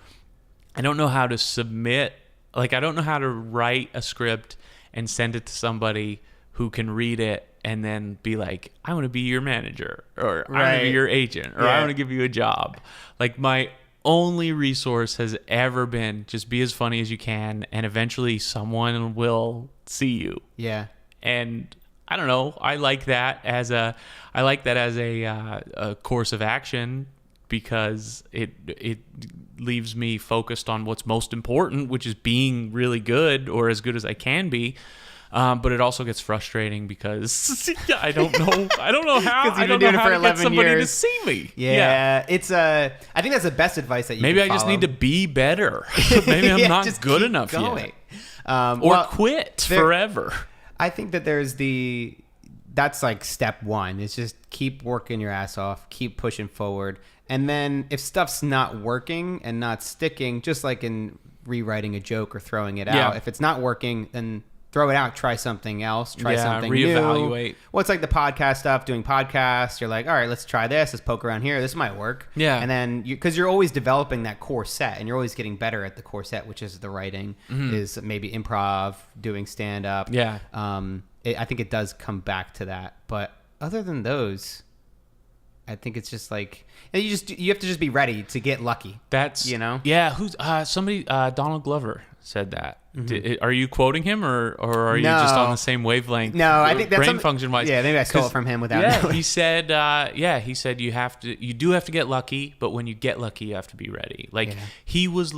B: submit, like I don't know how to write a script and send it to somebody who can read it and then be like, I want to be your manager, or I want to be your agent, or I want to give you a job. Like my only resource has ever been just be as funny as you can, and eventually someone will see you.
A: Yeah.
B: And I don't know. I like that as a course of action, because it leaves me focused on what's most important, which is being really good or as good as I can be. But it also gets frustrating because I don't know how I don't know how to get somebody to see me.
A: Yeah. It's I think that's the best advice that you
B: maybe
A: can
B: I just
A: follow.
B: need to be better. Maybe I'm not
A: just
B: good
A: keep
B: enough
A: going.
B: yet. Or quit forever.
A: I think that that's like step one. It's just keep working your ass off, keep pushing forward. And then if stuff's not working and not sticking, just like in rewriting a joke or throwing it out, if it's not working, then throw it out, try something else, something
B: reevaluate.
A: new. Well, it's like the podcast stuff, doing podcasts. You're like, all right, let's try this. Let's poke around here. This might work.
B: Yeah.
A: And then because you're always developing that core set, and you're always getting better at the core set, which is the writing, is maybe improv, doing stand-up.
B: Yeah.
A: I think it does come back to that. But other than those, I think it's just like you have to just be ready to get lucky.
B: That's
A: yeah.
B: Who's somebody? Donald Glover said that. Are you quoting him, or are you just on the same wavelength?
A: No, I think that's
B: brain function wise.
A: Yeah, maybe I stole it from him without knowing.
B: He said. He said you do have to get lucky, but when you get lucky, you have to be ready. Like he was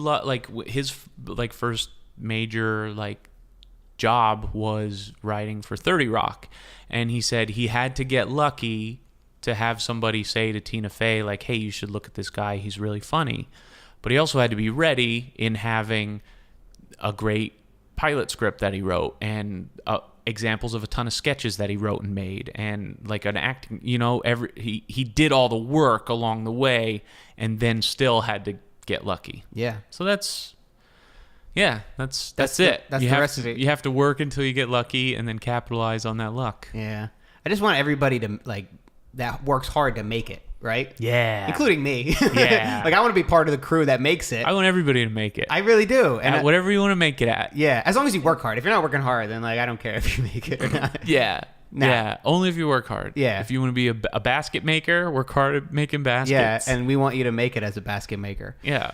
B: his first major job was writing for 30 Rock, and he said he had to get lucky to have somebody say to Tina Fey, like, hey, you should look at this guy, he's really funny. But he also had to be ready in having a great pilot script that he wrote, and examples of a ton of sketches that he wrote and made, and like an acting, he did all the work along the way, and then still had to get lucky.
A: Yeah.
B: So that's it.
A: That's
B: you
A: the
B: have
A: rest
B: to,
A: of it.
B: You have to work until you get lucky, and then capitalize on that luck.
A: Yeah. I just want everybody to that works hard to make it, right?
B: Yeah.
A: Including me.
B: Yeah.
A: I want to be part of the crew that makes it.
B: I want everybody to make it.
A: I really do. And
B: at whatever you want to make it at.
A: Yeah. As long as you work hard. If you're not working hard, then I don't care if you make it or not.
B: Yeah.
A: Nah.
B: Yeah. Only if you work hard.
A: Yeah.
B: If you want to be a basket maker, work hard at making baskets.
A: Yeah. And we want you to make it as a basket maker.
B: Yeah.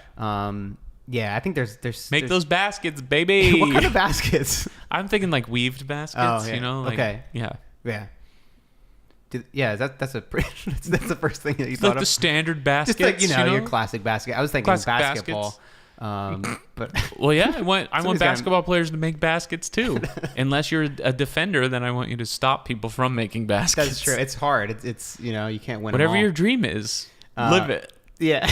A: Yeah. I think there's
B: make those baskets, baby.
A: What kind of baskets?
B: I'm thinking weaved baskets.
A: Oh, yeah.
B: Okay. Yeah.
A: Yeah. Yeah, that's the first thing that you thought
B: like
A: of.
B: the standard baskets,
A: just your classic basket. I was thinking
B: classic
A: basketball. But
B: well, yeah, I want basketball players to make baskets too. Unless you're a defender, then I want you to stop people from making baskets.
A: That's true. It's hard. It's you can't win.
B: Whatever
A: them all.
B: your dream is, live it.
A: Yeah.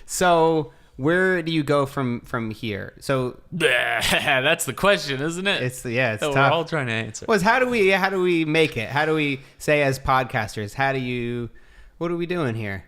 A: So where do you go from here? So
B: that's the question, isn't it?
A: It's tough.
B: We're all trying to answer.
A: How do we make it? How do we say as podcasters? What are we doing here?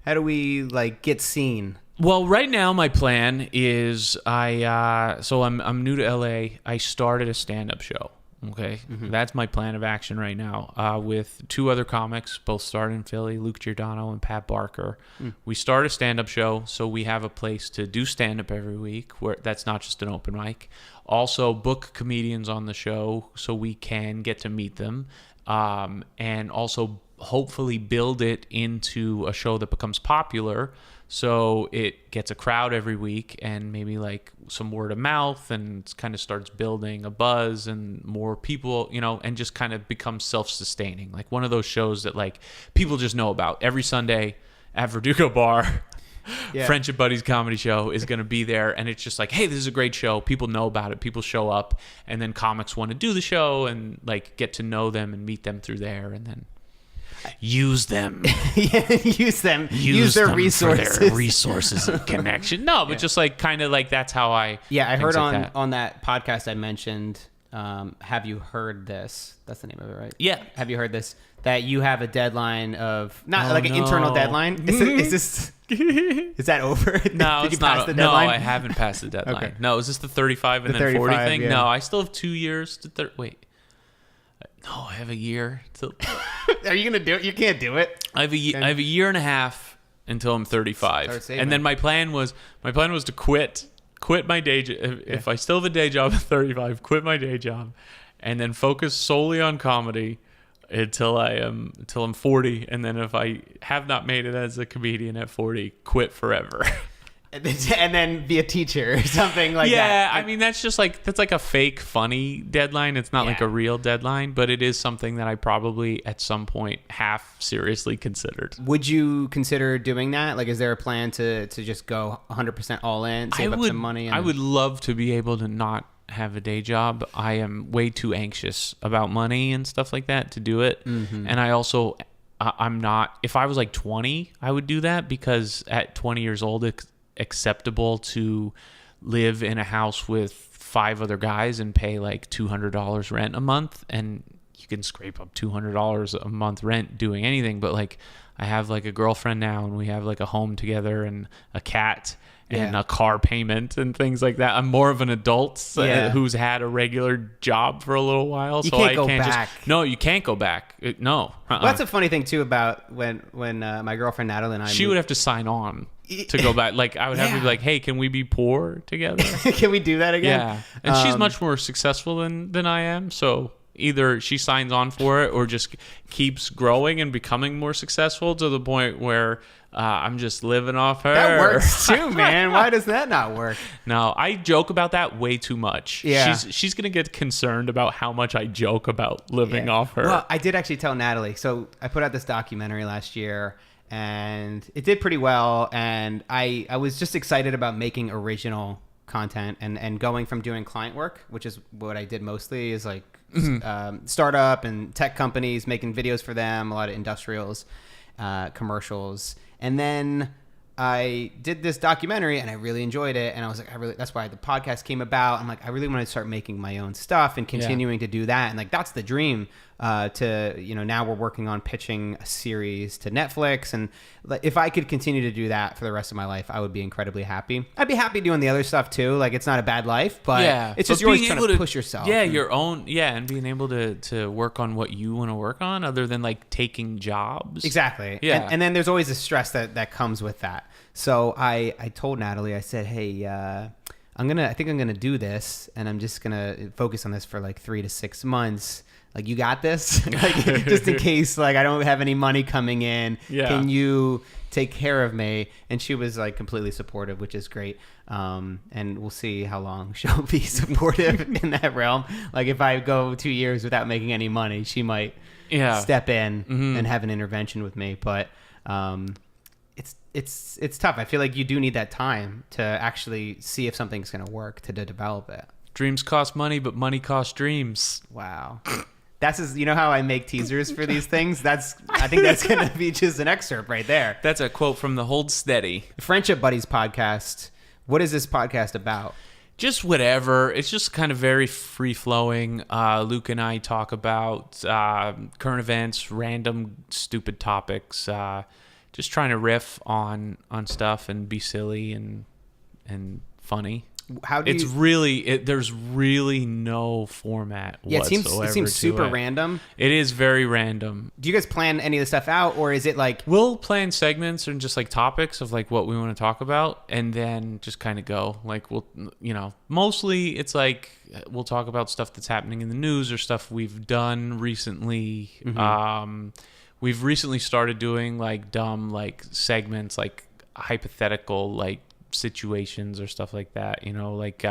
A: How do we get seen?
B: Well, right now my plan is I'm new to LA. I started a stand-up show. Okay, That's my plan of action right now. With two other comics, both started in Philly, Luke Giordano and Pat Barker. We start a stand-up show, so we have a place to do stand-up every week. Where that's not just an open mic. Also, book comedians on the show, so we can get to meet them, and also hopefully build it into a show that becomes popular. So it gets a crowd every week, and maybe some word of mouth, and kind of starts building a buzz and more people, and just kind of becomes self-sustaining. Like one of those shows that people just know about every Sunday at Verdugo Bar. Friendship Buddies comedy show is going to be there, and it's just like, hey, this is a great show. People know about it. People show up, and then comics want to do the show and like get to know them and meet them through there, and then use them.
A: Use their
B: them
A: resources.
B: for their resources and connection. No, but just like kind of like that's how I.
A: Yeah, I heard
B: like
A: on that podcast I mentioned. Have you heard this? That's the name of it, right?
B: Yeah.
A: Have you heard this? That you have a deadline of an internal deadline. Is that over?
B: No,
A: Did you
B: it's
A: pass
B: not.
A: the deadline?
B: No, I haven't passed the deadline.
A: Okay.
B: No, is this the 35 and
A: The
B: then 40
A: 35,
B: thing?
A: yeah.
B: No, I still have 2 years to wait. No, I have a year till.
A: Are you gonna do it? You can't do it.
B: I have a year and a half until I'm 35,
A: Start saving.
B: and then my plan was to quit my day job. If I still have a day job at 35, quit my day job, and then focus solely on comedy until I'm 40, and then if I have not made it as a comedian at 40, quit forever.
A: And then be a teacher or something like that.
B: Yeah, I mean that's like a fake funny deadline. It's not like
A: Yeah.
B: a real deadline, but it is something that I probably at some point half seriously considered.
A: Would you consider doing that? Like, is there a plan to just go 100% all in, save up some money?
B: I would love to be able to not have a day job. I am way too anxious about money and stuff like that to do it.
A: Mm-hmm.
B: And I also, I'm not, if I was like 20, I would do that because at 20 years old, it's acceptable to live in a house with 5 other guys and pay like $200 rent a month. And you can scrape up $200 a month rent doing anything. But like, I have like a girlfriend now and we have like a home together and a cat and a car payment and things like that. I'm more of an adult who's had a regular job for a little while.
A: You
B: so
A: can't
B: I
A: go
B: can't
A: back.
B: No, you can't go back. No.
A: Well, that's a funny thing too about when my girlfriend Natalie and I
B: She would have to sign on to go back. Like I would have to be like, hey, can we be poor together?
A: Can we do that again?
B: Yeah. And she's much more successful than I am. So either she signs on for it or just keeps growing and becoming more successful to the point where I'm just living off her.
A: That works too, man. Why does that not work?
B: No, I joke about that way too much.
A: Yeah.
B: She's going to get concerned about how much I joke about living off her.
A: Well, I did actually tell Natalie. So I put out this documentary last year and it did pretty well. And I was just excited about making original content and going from doing client work, which is what I did mostly, is like startup and tech companies, making videos for them, a lot of industrials, commercials. And then I did this documentary and I really enjoyed it. And I was like, that's why the podcast came about. I'm like, I really want to start making my own stuff and continuing to do that. And like, that's the dream now we're working on pitching a series to Netflix. And if I could continue to do that for the rest of my life, I would be incredibly happy. I'd be happy doing the other stuff too. Like, it's not a bad life, but it's just you're always trying to push yourself.
B: Yeah, your own. Yeah, and being able to work on what you want to work on other than like taking jobs.
A: Exactly.
B: Yeah.
A: And then there's always the stress that comes with that. So I told Natalie, I said, hey, I think I'm gonna do this, and I'm just gonna focus on this for like 3 to 6 months. Like, you got this? Like, just in case, like, I don't have any money coming in.
B: Yeah.
A: Can you take care of me? And she was like completely supportive, which is great. And we'll see how long she'll be supportive in that realm. Like, if I go 2 years without making any money, she might step in and have an intervention with me. But it's tough. I feel like you do need that time to actually see if something's going to work, to develop it.
B: Dreams cost money, but money costs dreams.
A: Wow. You know how I make teasers for these things? I think that's going to be just an excerpt right there.
B: That's a quote from the Hold Steady
A: Friendship Buddies podcast. What is this podcast about?
B: Just whatever. It's just kind of very free-flowing. Luke and I talk about current events, random stupid topics, just trying to riff on stuff and be silly and funny. There's really no format whatsoever.
A: It seems super
B: to it.
A: random.
B: It is very random.
A: Do you guys plan any of the stuff out, or is it like...
B: We'll plan segments and just like topics of like what we want to talk about, and then just kind of go. Like, mostly it's like we'll talk about stuff that's happening in the news or stuff we've done recently. Mm-hmm. We've recently started doing like dumb like segments, like hypothetical like situations or stuff like that, like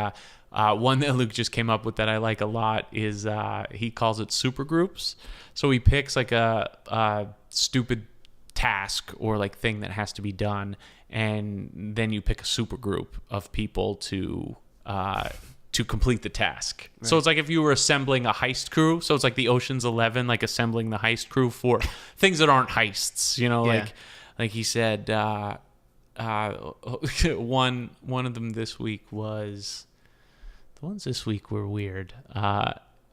B: one that Luke just came up with that I like a lot is he calls it super groups. So he picks like a stupid task or like thing that has to be done, and then you pick a super group of people to complete the task. Right. So it's like if you were assembling a heist crew, so it's like the Ocean's 11, like assembling the heist crew for things that aren't heists, like he said, one of them this week was, the ones this week were weird.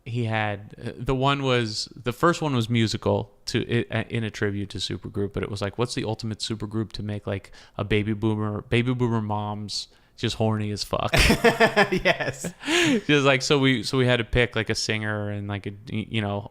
B: He had the first one was musical in a tribute to supergroup, but it was like, what's the ultimate supergroup to make like a baby boomer moms just horny as fuck.
A: Yes.
B: Just like, so we had to pick like a singer and like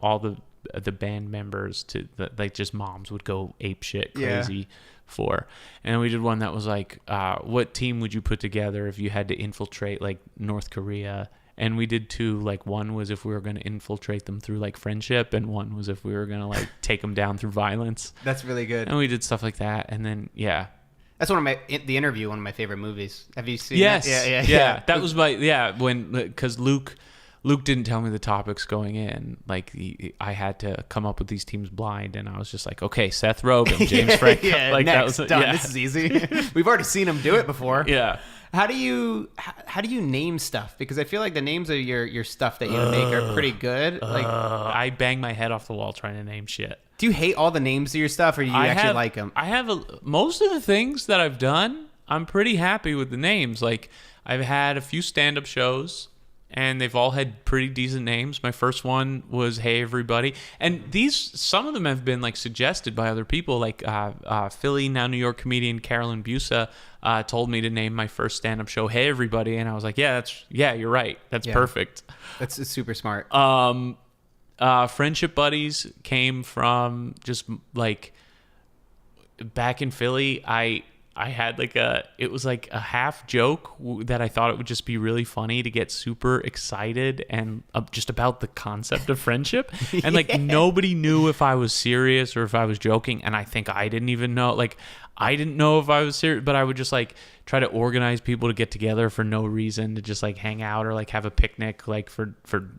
B: all the band members to like just moms would go ape shit crazy for. And then we did one that was like, what team would you put together if you had to infiltrate like North Korea? And we did two, like one was if we were going to infiltrate them through like friendship, and one was if we were going to like take them down through violence.
A: That's really good.
B: And we did stuff like that. And then,
A: that's one of The Interview, one of my favorite movies. Have you seen
B: that?
A: Yes.
B: Yeah. That was because Luke didn't tell me the topics going in. Like I had to come up with these teams blind, and I was just like, okay, Seth Rogen, James Franco. Like
A: next,
B: that was
A: done. This is easy. We've already seen him do it before.
B: Yeah.
A: How do you name stuff? Because I feel like the names of your stuff that you make are pretty good. Like
B: I bang my head off the wall trying to name shit.
A: Do you hate all the names of your stuff, or do you actually like them?
B: I have most of the things that I've done, I'm pretty happy with the names. Like I've had a few stand-up shows, and they've all had pretty decent names. My first one was Hey Everybody, and some of them have been like suggested by other people. Like Philly, now New York comedian Carolyn Busa told me to name my first stand-up show Hey Everybody, and I was like, yeah, you're right, that's perfect.
A: That's super smart.
B: Friendship Buddies came from just like back in Philly. I had it was like a half joke that I thought it would just be really funny to get super excited and just about the concept of friendship. And like nobody knew if I was serious or if I was joking. And I think I didn't even know, like I didn't know if I was serious, but I would just like try to organize people to get together for no reason, to just like hang out or like have a picnic, like for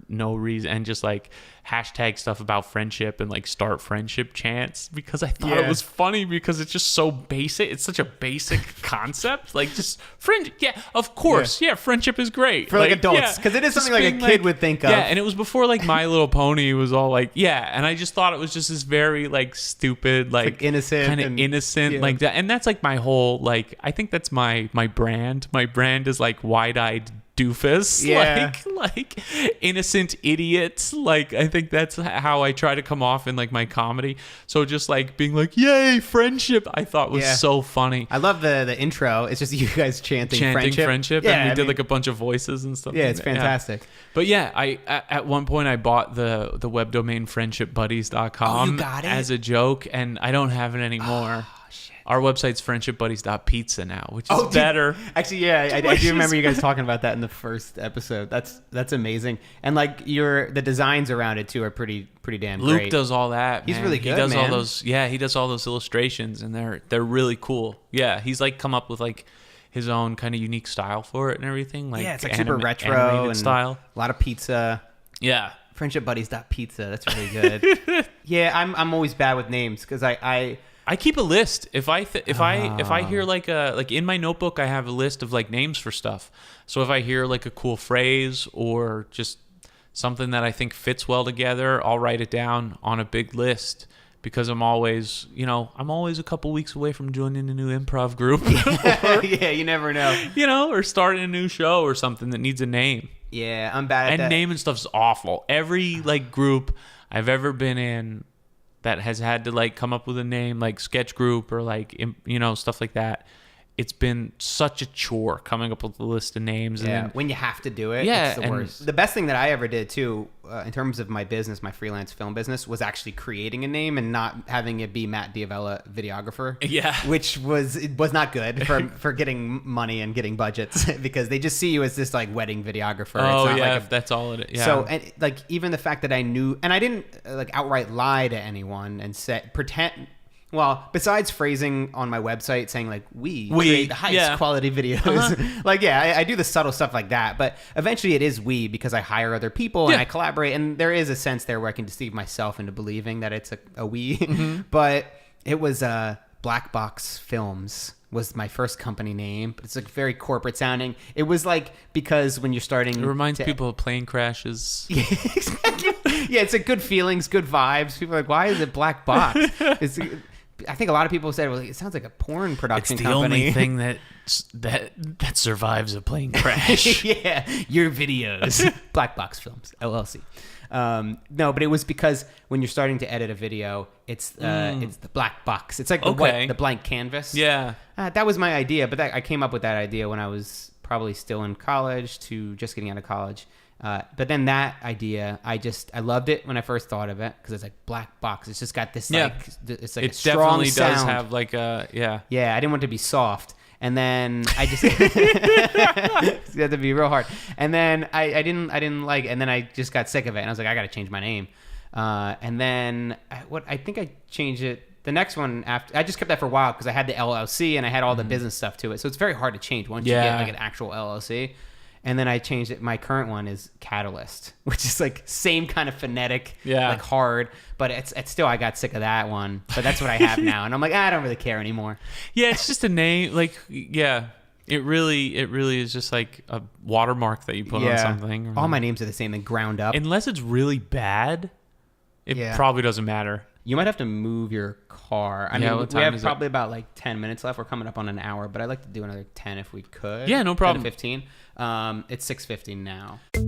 B: no reason, and just like hashtag stuff about friendship and like start friendship chants, because I thought it was funny because it's just so basic. It's such a basic concept, like just friend. Yeah, of course. Yeah, friendship is great
A: for like adults, because it is something like a kid would think of.
B: Yeah, and it was before like My Little Pony was all like, and I just thought it was just this very like stupid, like
A: innocent,
B: kind of innocent, like that. And that's like my whole, like, I think that's my brand. My brand is like wide-eyed doofus, like innocent idiots. Like I think that's how I try to come off in like my comedy. So just like being like, yay, friendship, I thought was so funny.
A: I love the intro. It's just you guys chanting friendship.
B: And we did like a bunch of voices and stuff.
A: Yeah, it's fantastic.
B: But I at one point I bought the web domain friendshipbuddies.com.
A: Oh, you got it?
B: As a joke, and I don't have it anymore. Our website's friendshipbuddies.pizza now, which is better.
A: Actually, I do remember you guys talking about that in the first episode. That's amazing. And like the designs around it too are pretty damn great.
B: Luke does all that.
A: He's really good.
B: He does
A: man.
B: all those. Yeah, he does all those illustrations, and they're really cool. Yeah, he's like come up with like his own kind of unique style for it and everything. Like
A: it's like super retro and
B: style.
A: A lot of pizza.
B: Yeah.
A: Friendshipbuddies.pizza. That's really good. Yeah, I'm always bad with names because
B: I keep a list. If I hear like in my notebook, I have a list of like names for stuff. So if I hear like a cool phrase or just something that I think fits well together, I'll write it down on a big list, because I'm always a couple weeks away from joining a new improv group.
A: You never know.
B: Or starting a new show or something that needs a name.
A: Yeah, I'm bad at that.
B: And naming stuff's awful. Every like group I've ever been in that has had to like come up with a name, like sketch group or like, stuff like that, it's been such a chore coming up with a list of names.
A: Yeah,
B: and then,
A: when you have to do it, it's the worst. The best thing that I ever did too, in terms of my business, my freelance film business, was actually creating a name and not having it be Matt Diavella videographer.
B: Yeah,
A: which was not good for getting money and getting budgets, because they just see you as this like wedding videographer.
B: Oh,
A: it's not
B: like that's all it is. Yeah.
A: So and like even the fact that I knew, and I didn't like outright lie to anyone and pretend. Well, besides phrasing on my website saying like we create the highest quality videos, like I do the subtle stuff like that. But eventually, it is we because I hire other people and I collaborate, and there is a sense there where I can deceive myself into believing that it's a we. But it was Black Box Films was my first company name, but it's like very corporate sounding. It was like because when you're starting,
B: it reminds people of plane crashes.
A: Yeah, exactly. Yeah, it's like good feelings, good vibes. People are like, why is it Black Box? I think a lot of people said, well, it sounds like a porn production company.
B: It's the only thing that survives a plane crash.
A: Yeah, your videos. Black Box Films, LLC. No, but it was because when you're starting to edit a video, it's the black box. It's like the blank canvas.
B: Yeah.
A: That was my idea, but I came up with that idea when I was probably still in college to just getting out of college. But then that idea, I loved it when I first thought of it because it's like black box. It's just got this it's like
B: it
A: a strong
B: definitely
A: sound.
B: does have like a
A: Yeah, I didn't want it to be soft. And then I just it had to be real hard. And then I didn't like it. And then I just got sick of it. And I was like, I got to change my name. And then I think I changed it. The next one after, I just kept that for a while because I had the LLC and I had all the business stuff to it. So it's very hard to change once you get like an actual LLC. And then I changed it. My current one is Catalyst, which is like same kind of phonetic, like hard. But it's still, I got sick of that one. But that's what I have now. And I'm like, I don't really care anymore.
B: Yeah, it's just a name. Like, yeah, it really is just like a watermark that you put on something.
A: All my names are the same, and ground up.
B: Unless it's really bad, it probably doesn't matter. You
A: might have to move your car. I mean, we have probably about like 10 minutes left. We're coming up on an hour, but I'd like to do another 10 if we could.
B: Yeah, no problem.
A: 10 to 15. It's 6:50 now. All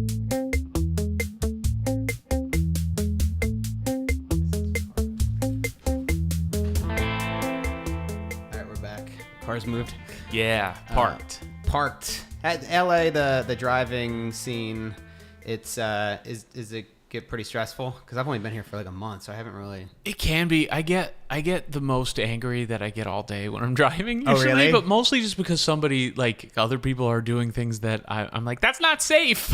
A: right, we're back. Car's moved.
B: Yeah,
A: Parked. At LA, the driving scene, it's is it get pretty stressful? Because I've only been here for like a month, so I haven't really.
B: It can be. I get the most angry that I get all day when I'm driving usually,
A: oh, really?
B: But mostly just because somebody, like, other people are doing things that I'm like, that's not safe.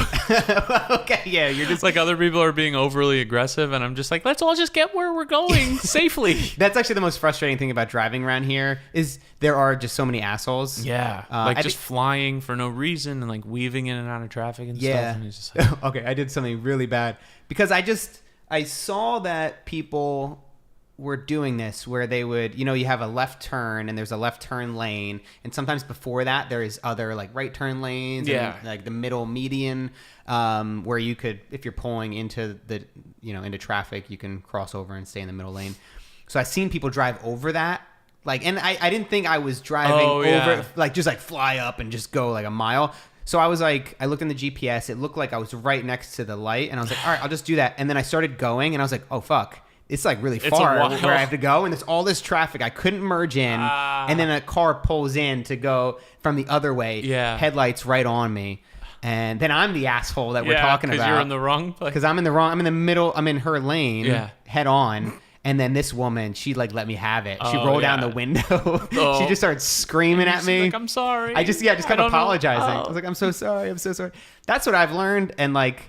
A: Okay, yeah, you're just
B: like, other people are being overly aggressive, and I'm just like, let's all just get where we're going safely.
A: That's actually the most frustrating thing about driving around here is there are just so many assholes.
B: Yeah, like just flying for no reason and like weaving in and out of traffic and stuff. And it's just like,
A: okay, I did something really bad because I saw that people were doing this where they would, you have a left turn and there's a left turn lane, and sometimes before that there is other like right turn lanes and like the middle median where you could, if you're pulling into the into traffic, you can cross over and stay in the middle lane. So I've seen people drive over that, like, and I didn't think I was driving over like just like fly up and just go like a mile. So I was like, I looked in the GPS. It looked like I was right next to the light, and I was like, all right, I'll just do that. And then I started going, and I was like, oh fuck, it's like really far where I have to go, and there's all this traffic. I couldn't merge in, and then a car pulls in to go from the other way. Headlights right on me, and then I'm the asshole that we're talking about.
B: Because you're in the wrong place.
A: Because I'm in the middle. I'm in her lane, head on. And then this woman, she like let me have it. She rolled down the window. She just started screaming at me.
B: Like, I'm sorry.
A: I just kept apologizing. I was like, I'm so sorry. I'm so sorry. That's what I've learned. And like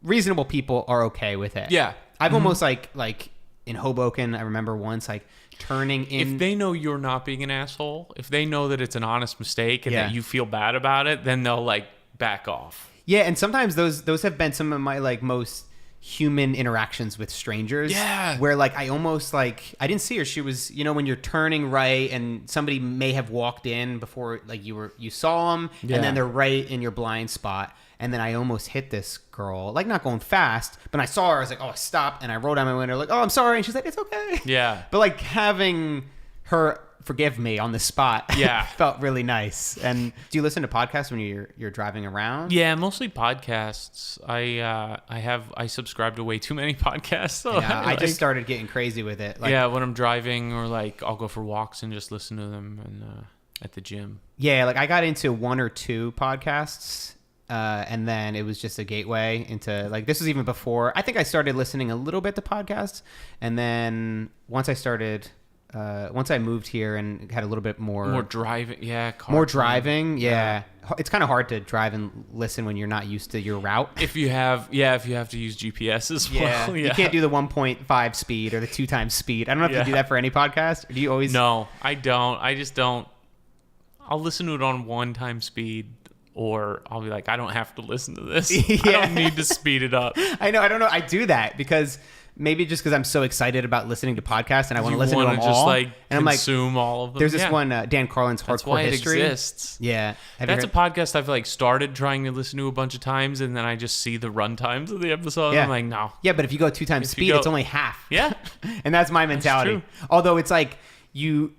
A: reasonable people are okay with it.
B: Yeah.
A: I've almost like in Hoboken, I remember once like turning in.
B: If they know you're not being an asshole, if they know that it's an honest mistake and that you feel bad about it, then they'll like back off.
A: Yeah. And sometimes those have been some of my like most human interactions with strangers, where like I almost like I didn't see her. She was, when you're turning right and somebody may have walked in before like you saw them, and then they're right in your blind spot, and then I almost hit this girl, like not going fast, but I saw her. I was like, oh, stop, and I rolled down my window like, oh, I'm sorry, and she's like, it's okay. But like having her forgive me on the spot felt really nice. And do you listen to podcasts when you're driving around?
B: Yeah, mostly podcasts. I subscribe to way too many podcasts. So
A: I just started getting crazy with it.
B: Like, when I'm driving, or like I'll go for walks and just listen to them and at the gym.
A: Yeah, like I got into one or two podcasts. And then it was just a gateway into like, this was even before I think I started listening a little bit to podcasts. And then once I started once I moved here and had a little bit more
B: driving. Yeah.
A: More driving. Yeah. It's kind of hard to drive and listen when you're not used to your route.
B: If you have to use GPS as well.
A: You can't do the 1.5 speed or the 2 times speed. I don't know if you do that for any podcast. Or do you always?
B: No, I don't. I just don't. I'll listen to it on 1 time speed, or I'll be like, I don't have to listen to this. I don't need to speed it up.
A: I know. I don't know. I do that because maybe just because I'm so excited about listening to podcasts and I want to listen to them all.
B: And I'm like, consume all of them.
A: There's this one, Dan Carlin's Hardcore History.
B: That's why it exists.
A: Yeah.
B: That's a podcast I've like started trying to listen to a bunch of times, and then I just see the run times of the episode. Yeah. And I'm like, no.
A: Yeah, but if you go 2 times speed, it's only half.
B: Yeah.
A: And that's my mentality. That's true. Although it's like you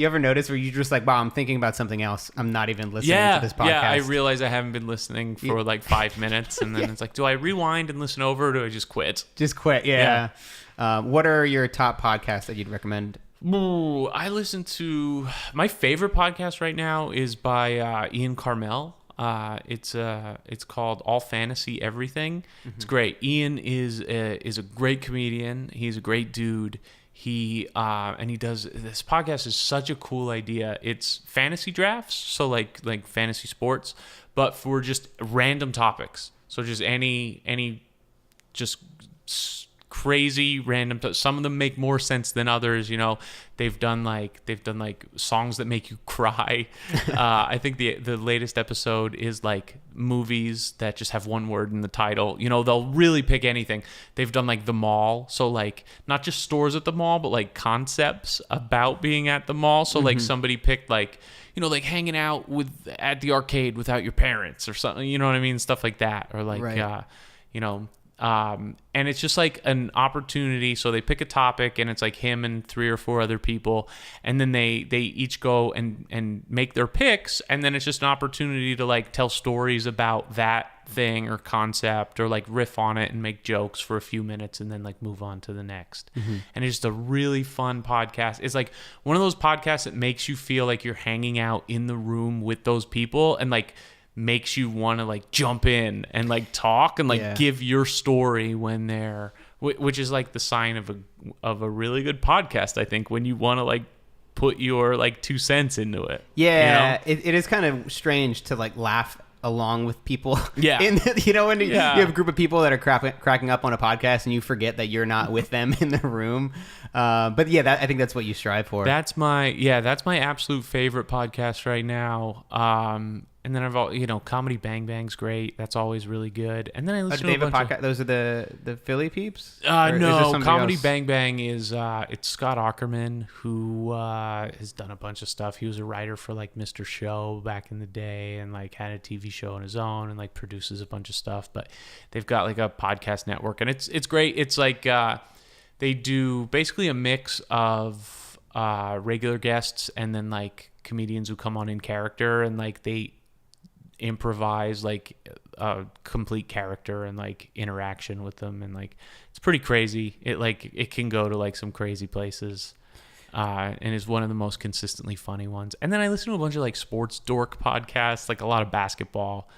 A: ever notice where you're just like, wow, I'm thinking about something else. I'm not even listening to this podcast.
B: Yeah, I realize I haven't been listening for like 5 minutes, and then it's like, do I rewind and listen over, or do I just quit?
A: Just quit, yeah. What are your top podcasts that you'd recommend?
B: Ooh, I listen to... My favorite podcast right now is by Ian Carmel. It's called All Fantasy Everything. Mm-hmm. It's great. Ian is a great comedian. He's a great dude. He does this podcast is such a cool idea. It's fantasy drafts, so like fantasy sports, but for just random topics. So just any just crazy random. Some of them make more sense than others. You know, they've done like songs that make you cry. I think the latest episode is like movies that just have one word in the title. You know, they'll really pick anything. They've done like the mall, so like not just stores at the mall, but like concepts about being at the mall. So like somebody picked like, you know, like hanging out at the arcade without your parents or something. You know what I mean? Stuff like that, or like you know. And it's just like an opportunity. So they pick a topic, and it's like him and 3 or 4 other people, and then they each go and make their picks, and then it's just an opportunity to like tell stories about that thing or concept, or like riff on it and make jokes for a few minutes, and then like move on to the next. And it's just a really fun podcast. It's like one of those podcasts that makes you feel like you're hanging out in the room with those people, and like makes you want to like jump in and like talk and like give your story when they're, which is like the sign of a really good podcast, I think, when you want to like put your like 2 cents into it.
A: Yeah, you know? It is kind of strange to like laugh along with people.
B: Yeah.
A: You know, when you have a group of people that are cracking up on a podcast and you forget that you're not with them in the room. But yeah, I think that's what you strive for. That's
B: my absolute favorite podcast right now. And then Comedy Bang Bang's great. That's always really good. And then I listen to a bunch of...
A: Those are the Philly peeps?
B: No, Comedy Bang Bang is it's Scott Aukerman, who has done a bunch of stuff. He was a writer for like Mr. Show back in the day, and like had a TV show on his own, and like produces a bunch of stuff. But they've got like a podcast network, and it's great. It's like they do basically a mix of regular guests and then like comedians who come on in character, and like they improvise like a complete character and like interaction with them, and like it's pretty crazy. It can go to like some crazy places, and is one of the most consistently funny ones. And then I listen to a bunch of like sports dork podcasts, like a lot of basketball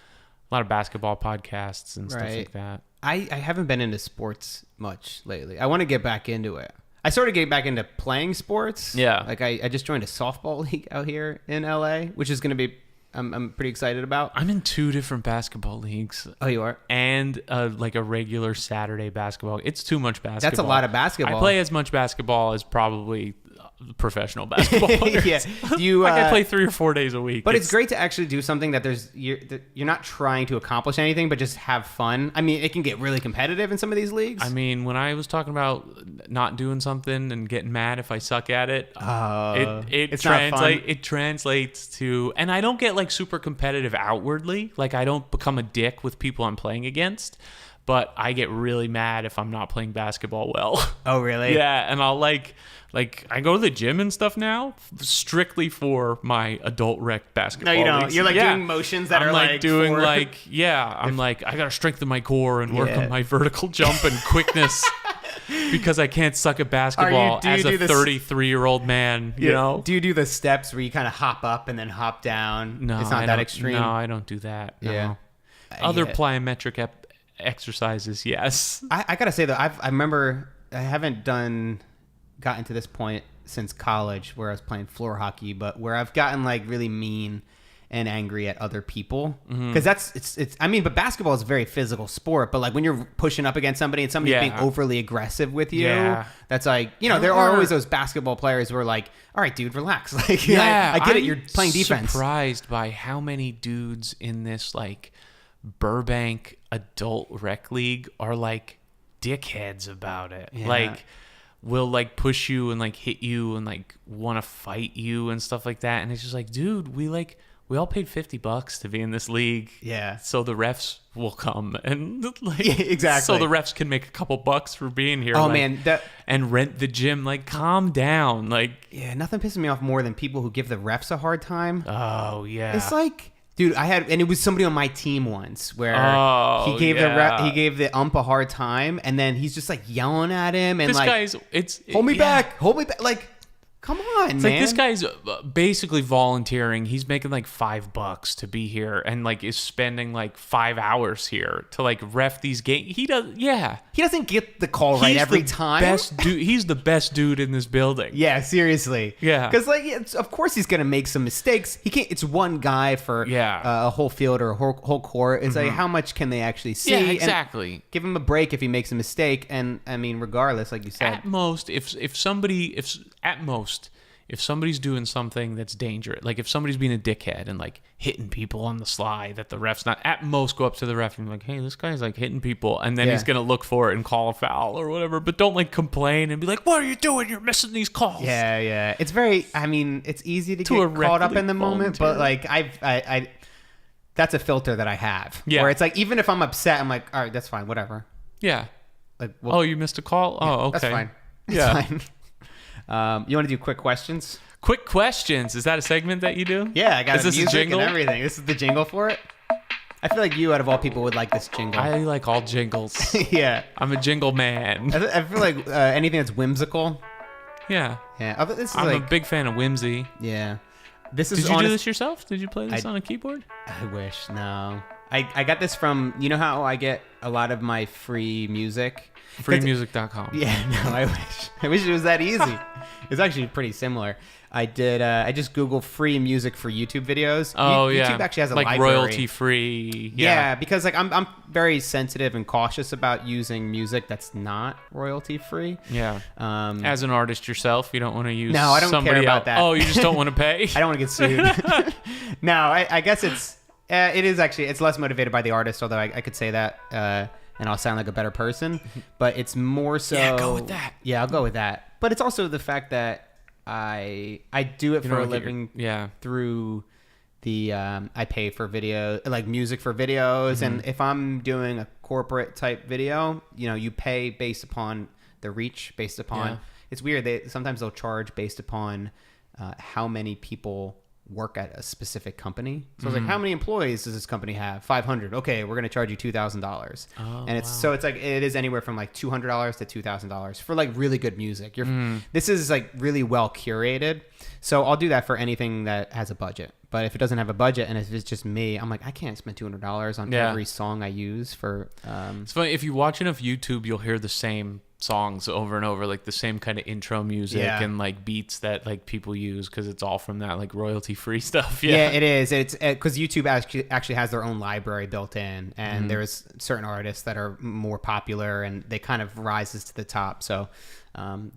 B: podcasts and stuff like that.
A: I haven't been into sports much lately. I want to get back into it. I started getting back into playing sports.
B: Yeah.
A: Like I just joined a softball league out here in LA, which is going to be, I'm pretty excited about.
B: I'm in 2 different basketball leagues.
A: Oh, you are?
B: And like a regular Saturday basketball. It's too much basketball.
A: That's a lot of basketball.
B: I play as much basketball as probably professional basketball players.
A: Yeah.
B: I play 3 or 4 days a week.
A: But it's great to actually do something that you're not trying to accomplish anything, but just have fun. I mean, it can get really competitive in some of these leagues.
B: I mean, when I was talking about not doing something and getting mad if I suck at it, it translates to, and I don't get like super competitive outwardly. Like I don't become a dick with people I'm playing against, but I get really mad if I'm not playing basketball well.
A: Oh, really?
B: Yeah, and I'll like I go to the gym and stuff now strictly for my adult rec basketball.
A: No, you don't.
B: Leagues.
A: You're like doing motions that
B: I'm
A: are
B: like doing I'm like I gotta strengthen my core and work on my vertical jump and quickness because I can't suck at basketball as a 33-year-old man. You know?
A: Do you do the steps where you kind of hop up and then hop down?
B: No,
A: it's not that extreme.
B: No, I don't do that. No.
A: Yeah.
B: Other plyometric exercises, yes.
A: I gotta say though, I remember I haven't gotten to this point since college where I was playing floor hockey, but where I've gotten like really mean and angry at other people, because it's I mean, but basketball is a very physical sport, but like when you're pushing up against somebody and somebody's being overly aggressive with you, that's like, you know, there are always those basketball players who are like, all right, dude, relax. Like, I get it, you're playing defense.
B: I'm surprised by how many dudes in this like Burbank adult rec league are like dickheads about it. Like, will like push you and like hit you and like want to fight you and stuff like that, and it's just like, dude, we all paid $50 to be in this league. Yeah. So the refs will come and like,
A: exactly.
B: So the refs can make a couple bucks for being here.
A: Oh,
B: like,
A: man.
B: And rent the gym. Like, calm down. Like,
A: yeah, nothing pisses me off more than people who give the refs a hard time.
B: Oh, yeah.
A: It's like, dude, and it was somebody on my team once where he gave the ump a hard time, and then he's just like yelling at him and hold me back. Like, come on,
B: it's
A: man.
B: Like, this guy's basically volunteering. He's making like $5 to be here, and like is spending like 5 hours here to like ref these games. He doesn't
A: get the call right every time.
B: He's the best dude in this building.
A: Yeah, seriously. Yeah, because like, of course he's gonna make some mistakes. He can't. It's one guy for a whole field or a whole court. It's like, how much can they actually see?
B: Yeah, exactly.
A: And give him a break if he makes a mistake. And I mean, regardless, like you said,
B: at most, if somebody's doing something that's dangerous, like if somebody's being a dickhead and like hitting people on the sly that the ref's not, at most go up to the ref and be like, hey, this guy's like hitting people, and then he's gonna look for it and call a foul or whatever, but don't like complain and be like, what are you doing, you're missing these calls.
A: Yeah it's very, I mean, it's easy to get caught up in the moment, but like I that's a filter that I have where it's like, even if I'm upset, I'm like, all right, that's fine, whatever. Like,
B: oh, you missed a call. Oh, okay,
A: that's fine. That's fine. You want to do quick questions?
B: Quick questions. Is that a segment that you do?
A: Yeah, I got
B: Is this
A: music
B: a jingle?
A: And everything. This is the jingle for it. I feel like you, out of all people, would like this jingle.
B: I like all jingles.
A: Yeah.
B: I'm a jingle man.
A: I feel like anything that's whimsical.
B: Yeah.
A: Yeah.
B: I'm a big fan of whimsy.
A: Yeah.
B: Did you do this yourself? Did you play this on a keyboard?
A: I wish. No. I got this from, you know how I get a lot of my free music?
B: Freemusic.com.
A: Yeah, no, I wish. I wish it was that easy. It's actually pretty similar. I just Googled free music for YouTube videos.
B: Oh, yeah.
A: YouTube actually has a
B: like
A: library.
B: royalty free.
A: Yeah, because like I'm very sensitive and cautious about using music that's not royalty free.
B: Yeah. As an artist yourself, you don't want to use.
A: No, I don't care about that.
B: Oh, you just don't want to pay?
A: I don't want to get sued. No, I guess it is actually, it's less motivated by the artist, although I could say that, and I'll sound like a better person, but it's more so.
B: Yeah, go with that.
A: Yeah, I'll go with that. But it's also the fact that I do it for a living. Through the I pay for video, like music for videos, and if I'm doing a corporate type video, you know, you pay based upon the reach, based upon it's weird. Sometimes they'll charge based upon how many people work at a specific company. So I was like, how many employees does this company have? 500. Okay, we're going to charge you $2,000. And it's like, it is anywhere from like $200 to $2,000 for like really good music. This is like really well curated. So I'll do that for anything that has a budget. But if it doesn't have a budget and if it's just me, I'm like, I can't spend $200 on every song I use for.
B: It's funny, if you watch enough YouTube, you'll hear the same songs over and over, like the same kind of intro music and like beats that like people use, because it's all from that like royalty free stuff.
A: Yeah, it is. It's because YouTube actually has their own library built in, and there's certain artists that are more popular and they kind of rises to the top. So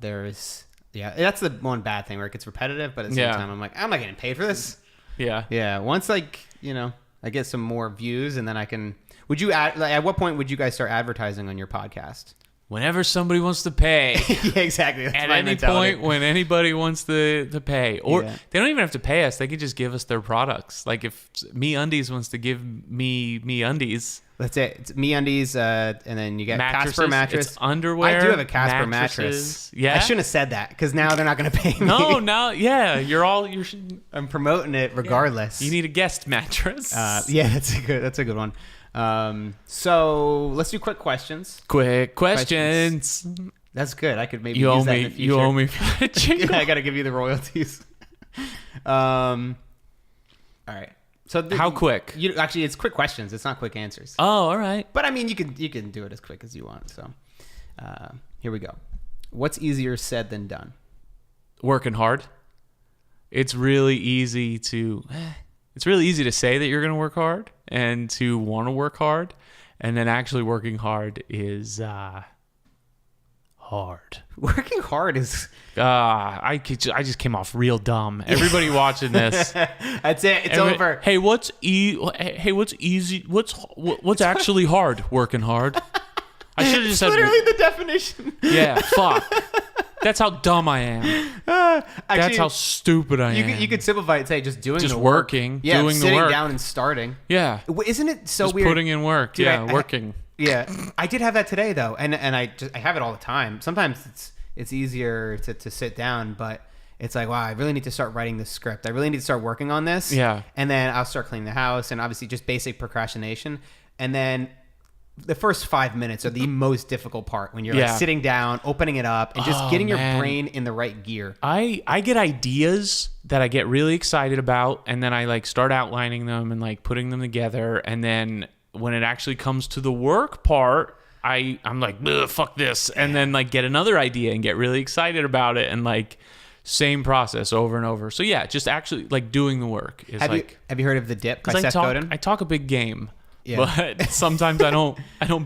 A: there's that's the one bad thing where it gets repetitive, but at the same time I'm like, I'm not getting paid for this. Yeah. Once like, you know, I get some more views, and then I can. Would you at what point would you guys start advertising on your podcast?
B: Whenever somebody wants to pay.
A: Yeah, exactly. That's
B: at any point when anybody wants to pay. Or they don't even have to pay us. They could just give us their products. Like if MeUndies wants to give me MeUndies.
A: That's it. It's MeUndies, and then you get
B: mattresses,
A: Casper mattress.
B: It's underwear.
A: I do have a Casper mattress.
B: Yeah.
A: I shouldn't have said that, because now they're not going to pay me.
B: No, yeah.
A: I'm promoting it regardless.
B: You need a guest mattress.
A: Yeah, that's a good one. So let's do quick questions.
B: Quick questions.
A: That's good. I could maybe use that in the future.
B: You owe me for the jingle.
A: I got to give you the royalties. All right. So
B: how quick?
A: Actually, it's quick questions. It's not quick answers.
B: Oh, all right.
A: But I mean, you can do it as quick as you want. So here we go. What's easier said than done?
B: working hard. It's really easy to say that you're going to work hard and to want to work hard, and then actually working hard is hard.
A: Working hard is.
B: I just came off real dumb. Everybody watching this,
A: That's it. It's over.
B: Hey, what's easy? What's actually hard? Working hard. I should have just said
A: Literally the definition.
B: Yeah, fuck. That's how dumb I am.
A: Actually,
B: That's how stupid I am.
A: You could simplify it and say just doing
B: just
A: the work.
B: working,
A: Yeah,
B: doing the
A: sitting
B: work.
A: down and starting.
B: Yeah.
A: Isn't it so
B: Just
A: weird?
B: putting in work.
A: Dude,
B: yeah, working.
A: Yeah, I did have that today though, and I have it all the time. Sometimes it's easier to sit down, but it's like, wow, I really need to start writing this script. I really need to start working on this.
B: Yeah.
A: And then I'll start cleaning the house, and obviously just basic procrastination. And then the first 5 minutes are the most difficult part when you're like sitting down, opening it up, and just getting your brain in the right gear.
B: I get ideas that I get really excited about, and then I like start outlining them and like putting them together, and then when it actually comes to the work part, I'm like, fuck this, and then like get another idea and get really excited about it, and like same process over and over. So yeah, just actually like doing the work is
A: Have you heard of The Dip by Seth Godin?
B: I talk a big game.
A: Yeah.
B: But sometimes I don't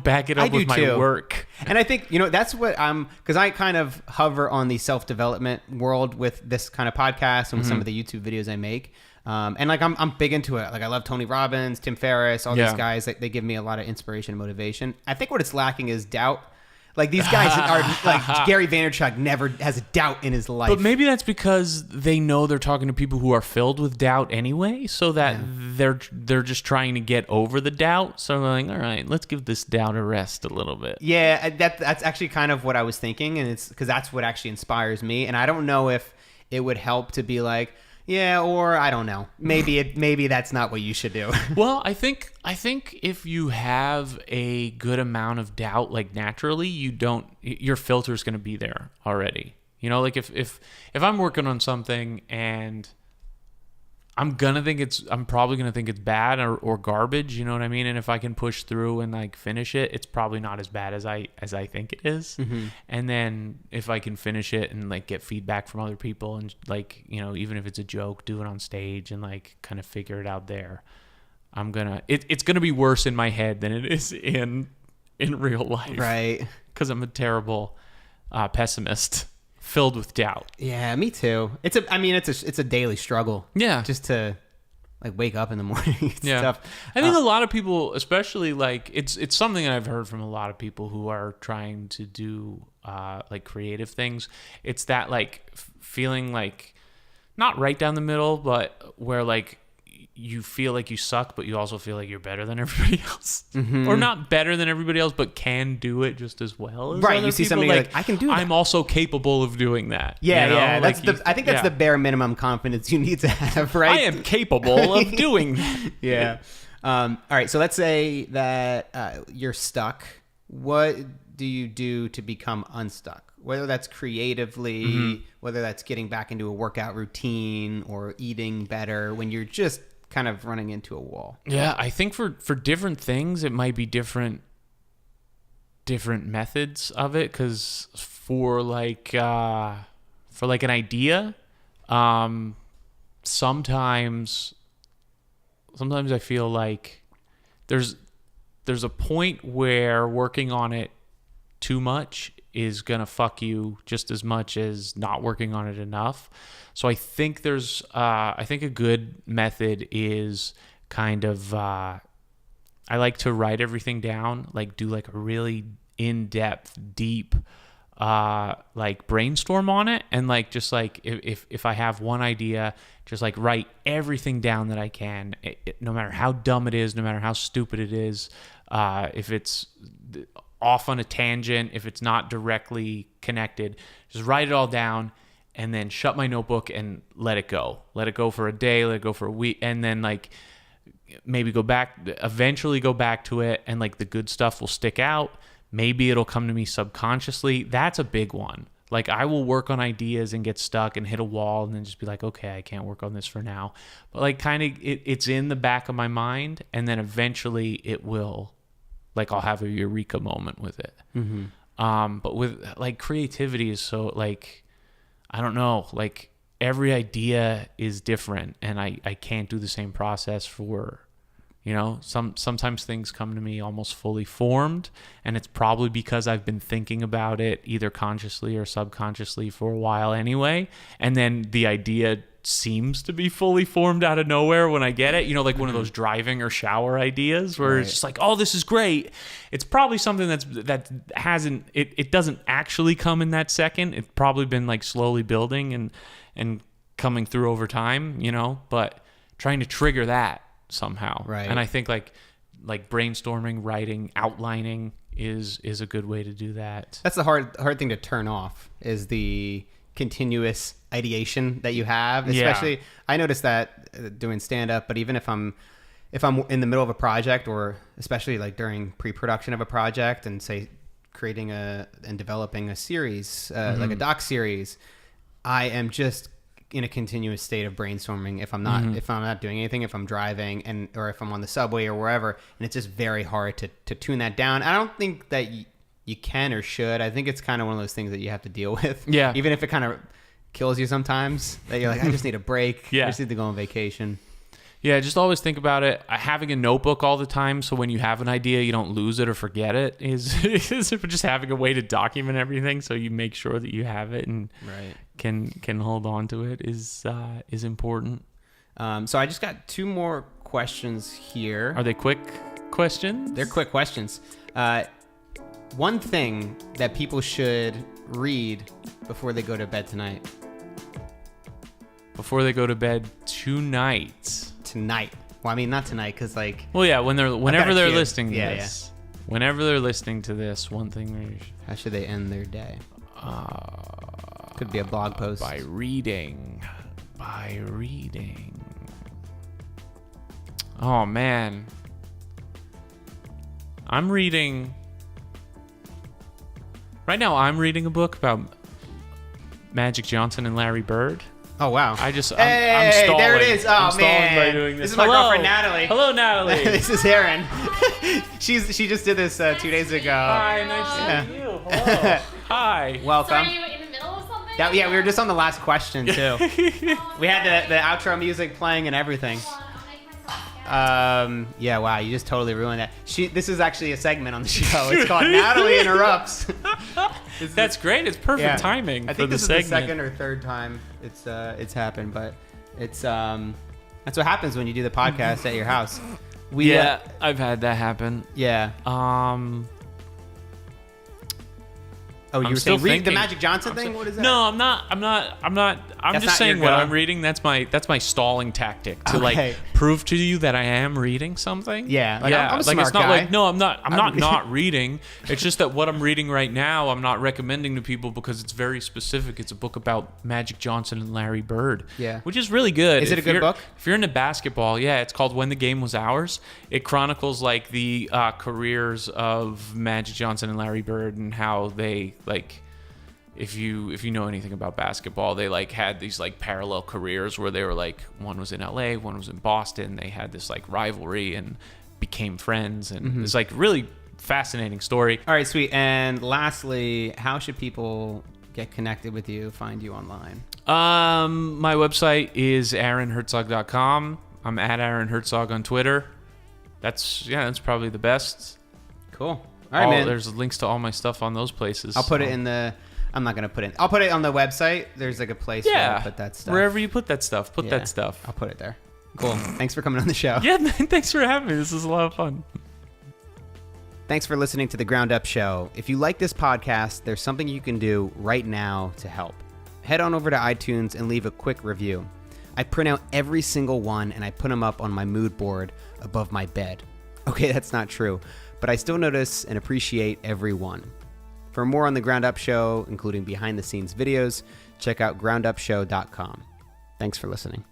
B: back it up with my work.
A: And I think, that's what because I kind of hover on the self-development world with this kind of podcast and with some of the YouTube videos I make. And like, I'm big into it. Like I love Tony Robbins, Tim Ferriss, all these guys. They give me a lot of inspiration and motivation. I think what it's lacking is doubt. Like these guys are like Gary Vaynerchuk never has a doubt in his life.
B: But maybe that's because they know they're talking to people who are filled with doubt anyway, so that they're just trying to get over the doubt. So they're like, all right, let's give this doubt a rest a little bit.
A: Yeah, that's actually kind of what I was thinking, and it's because that's what actually inspires me. And I don't know if it would help to be like, yeah, or I don't know. Maybe that's not what you should do.
B: Well, I think if you have a good amount of doubt, like naturally, your filter is going to be there already. Like if I'm working on something and I'm probably gonna think it's bad or garbage. You know what I mean? And if I can push through and like finish it, it's probably not as bad as I think it is. Mm-hmm. And then if I can finish it and like get feedback from other people and like, even if it's a joke, do it on stage and like kind of figure it out there. It's gonna be worse in my head than it is in real life.
A: Right.
B: Because I'm a terrible pessimist. Filled with doubt.
A: Yeah, me too. It's a daily struggle.
B: Yeah.
A: Just to like wake up in the morning. It's tough.
B: I think a lot of people, especially like it's something I've heard from a lot of people who are trying to do like creative things. It's that like feeling like not right down the middle, but where like you feel like you suck, but you also feel like you're better than everybody else, or not better than everybody else, but can do it just as well as
A: right.
B: Other
A: You see
B: people.
A: something like I can do that.
B: I'm also capable of doing that.
A: Yeah, yeah.
B: Like
A: I think that's the bare minimum confidence you need to have, right?
B: I am capable of doing that.
A: Yeah. All right. So let's say that you're stuck. What do you do to become unstuck? Whether that's creatively, whether that's getting back into a workout routine or eating better when you're just kind of running into a wall.
B: Yeah, I think for different things it might be different methods of it, because for like an idea, sometimes I feel like there's a point where working on it too much is gonna fuck you just as much as not working on it enough. So I think a good method is kind of I like to write everything down, like do like a really in-depth, deep like brainstorm on it, and like just like if I have one idea, just like write everything down that I can, no matter how dumb it is, no matter how stupid it is, if it's off on a tangent, if it's not directly connected, just write it all down and then shut my notebook and let it go for a day, let it go for a week, and then like maybe eventually go back to it, and like the good stuff will stick out. Maybe it'll come to me subconsciously. That's a big one. Like I will work on ideas and get stuck and hit a wall and then just be like, okay, I can't work on this for now. But like kind of it's in the back of my mind, and then eventually it will, like I'll have a eureka moment with it. Mm-hmm. But with like creativity is so like, I don't know, like every idea is different, and I can't do the same process for, you know, sometimes things come to me almost fully formed, and it's probably because I've been thinking about it either consciously or subconsciously for a while anyway, and then the idea seems to be fully formed out of nowhere when I get it, you know, like one of those driving or shower ideas where it's just like, oh, this is great. It's probably something that hasn't, it doesn't actually come in that second. It's probably been like slowly building and coming through over time, you know, but trying to trigger that somehow.
A: Right.
B: And I think like brainstorming, writing, outlining is a good way to do that.
A: That's the hard thing to turn off, is the continuous ideation that you have. Especially, I noticed that doing stand-up, but even if I'm in the middle of a project, or especially like during pre-production of a project, and say creating and developing a series, like a doc series, I am just in a continuous state of brainstorming if I'm not doing anything, if I'm driving or if I'm on the subway or wherever, and it's just very hard to tune that down. I don't think that you can or should. I think it's kind of one of those things that you have to deal with. Yeah. Even if it kind of kills you sometimes, that you're like, I just need a break. I just need to go on vacation.
B: Yeah, just always think about it. Having a notebook all the time, so when you have an idea, you don't lose it or forget it, is just having a way to document everything, so you make sure that you have it and can hold on to it is important.
A: So I just got 2 more questions here.
B: Are they quick questions?
A: They're quick questions. One thing that people should read before they go to bed tonight.
B: Before they go to bed tonight.
A: Well, I mean, not tonight, because like.
B: Well, yeah, whenever they're listening to this. Yeah. Whenever they're listening to this, one thing.
A: How should they end their day? Could be a blog post.
B: By reading. Oh man. Right now, I'm reading a book about Magic Johnson and Larry Bird.
A: Oh, wow.
B: I'm stalling.
A: There it is. Oh,
B: I'm stalling
A: man.
B: by doing this.
A: This is my girlfriend, Natalie.
B: Hello, Natalie.
A: This is Aaron. She just did this 2 days ago.
B: Hi, nice to meet you. Hello. Hi.
A: Welcome.
C: So are you in the middle of something?
A: Yeah, we were just on the last question, too. We had the outro music playing and everything. Yeah, wow, you just totally ruined that. This is actually a segment on the show. It's called Natalie Interrupts.
B: That's great. It's perfect timing.
A: I think
B: for
A: this
B: the segment.
A: is the second or third time it's happened, but it's that's what happens when you do the podcast at your house.
B: I've had that happen.
A: Yeah. Oh, you were
B: still
A: saying read the
B: thinking.
A: Magic Johnson thing? What is that?
B: No, I'm not. I'm
A: That's
B: just
A: not
B: saying
A: your
B: what
A: go?
B: I'm reading. That's my stalling tactic to like prove to you that I am reading something.
A: Yeah, like, I'm a smart
B: it's not
A: guy.
B: like no, I'm not reading. It's just that what I'm reading right now, I'm not recommending to people because it's very specific. It's a book about Magic Johnson and Larry Bird.
A: Yeah,
B: which is really good.
A: Is it a good book?
B: If you're into basketball, yeah, it's called When the Game Was Ours. It chronicles like the careers of Magic Johnson and Larry Bird and how they like. If you know anything about basketball, they like had these like parallel careers where they were like, one was in LA, one was in Boston. They had this like rivalry and became friends, and it's like really fascinating story.
A: All right, sweet. And lastly, how should people get connected with you, find you online?
B: My website is aaronhertzog.com. I'm at Aaron Hertzog on Twitter. That's probably the best.
A: Cool. All right, man.
B: There's links to all my stuff on those places.
A: I'll put it in the. I'm not gonna put it. I'll put it on the website. There's like a place where I put that stuff.
B: Wherever you put that stuff, put that stuff.
A: I'll put it there. Cool. Thanks for coming on the show.
B: Yeah, man, thanks for having me. This is a lot of fun.
A: Thanks for listening to The Ground Up Show. If you like this podcast, there's something you can do right now to help. Head on over to iTunes and leave a quick review. I print out every single one and I put them up on my mood board above my bed. Okay, that's not true, but I still notice and appreciate every one. For more on The Ground Up Show, including behind-the-scenes videos, check out groundupshow.com. Thanks for listening.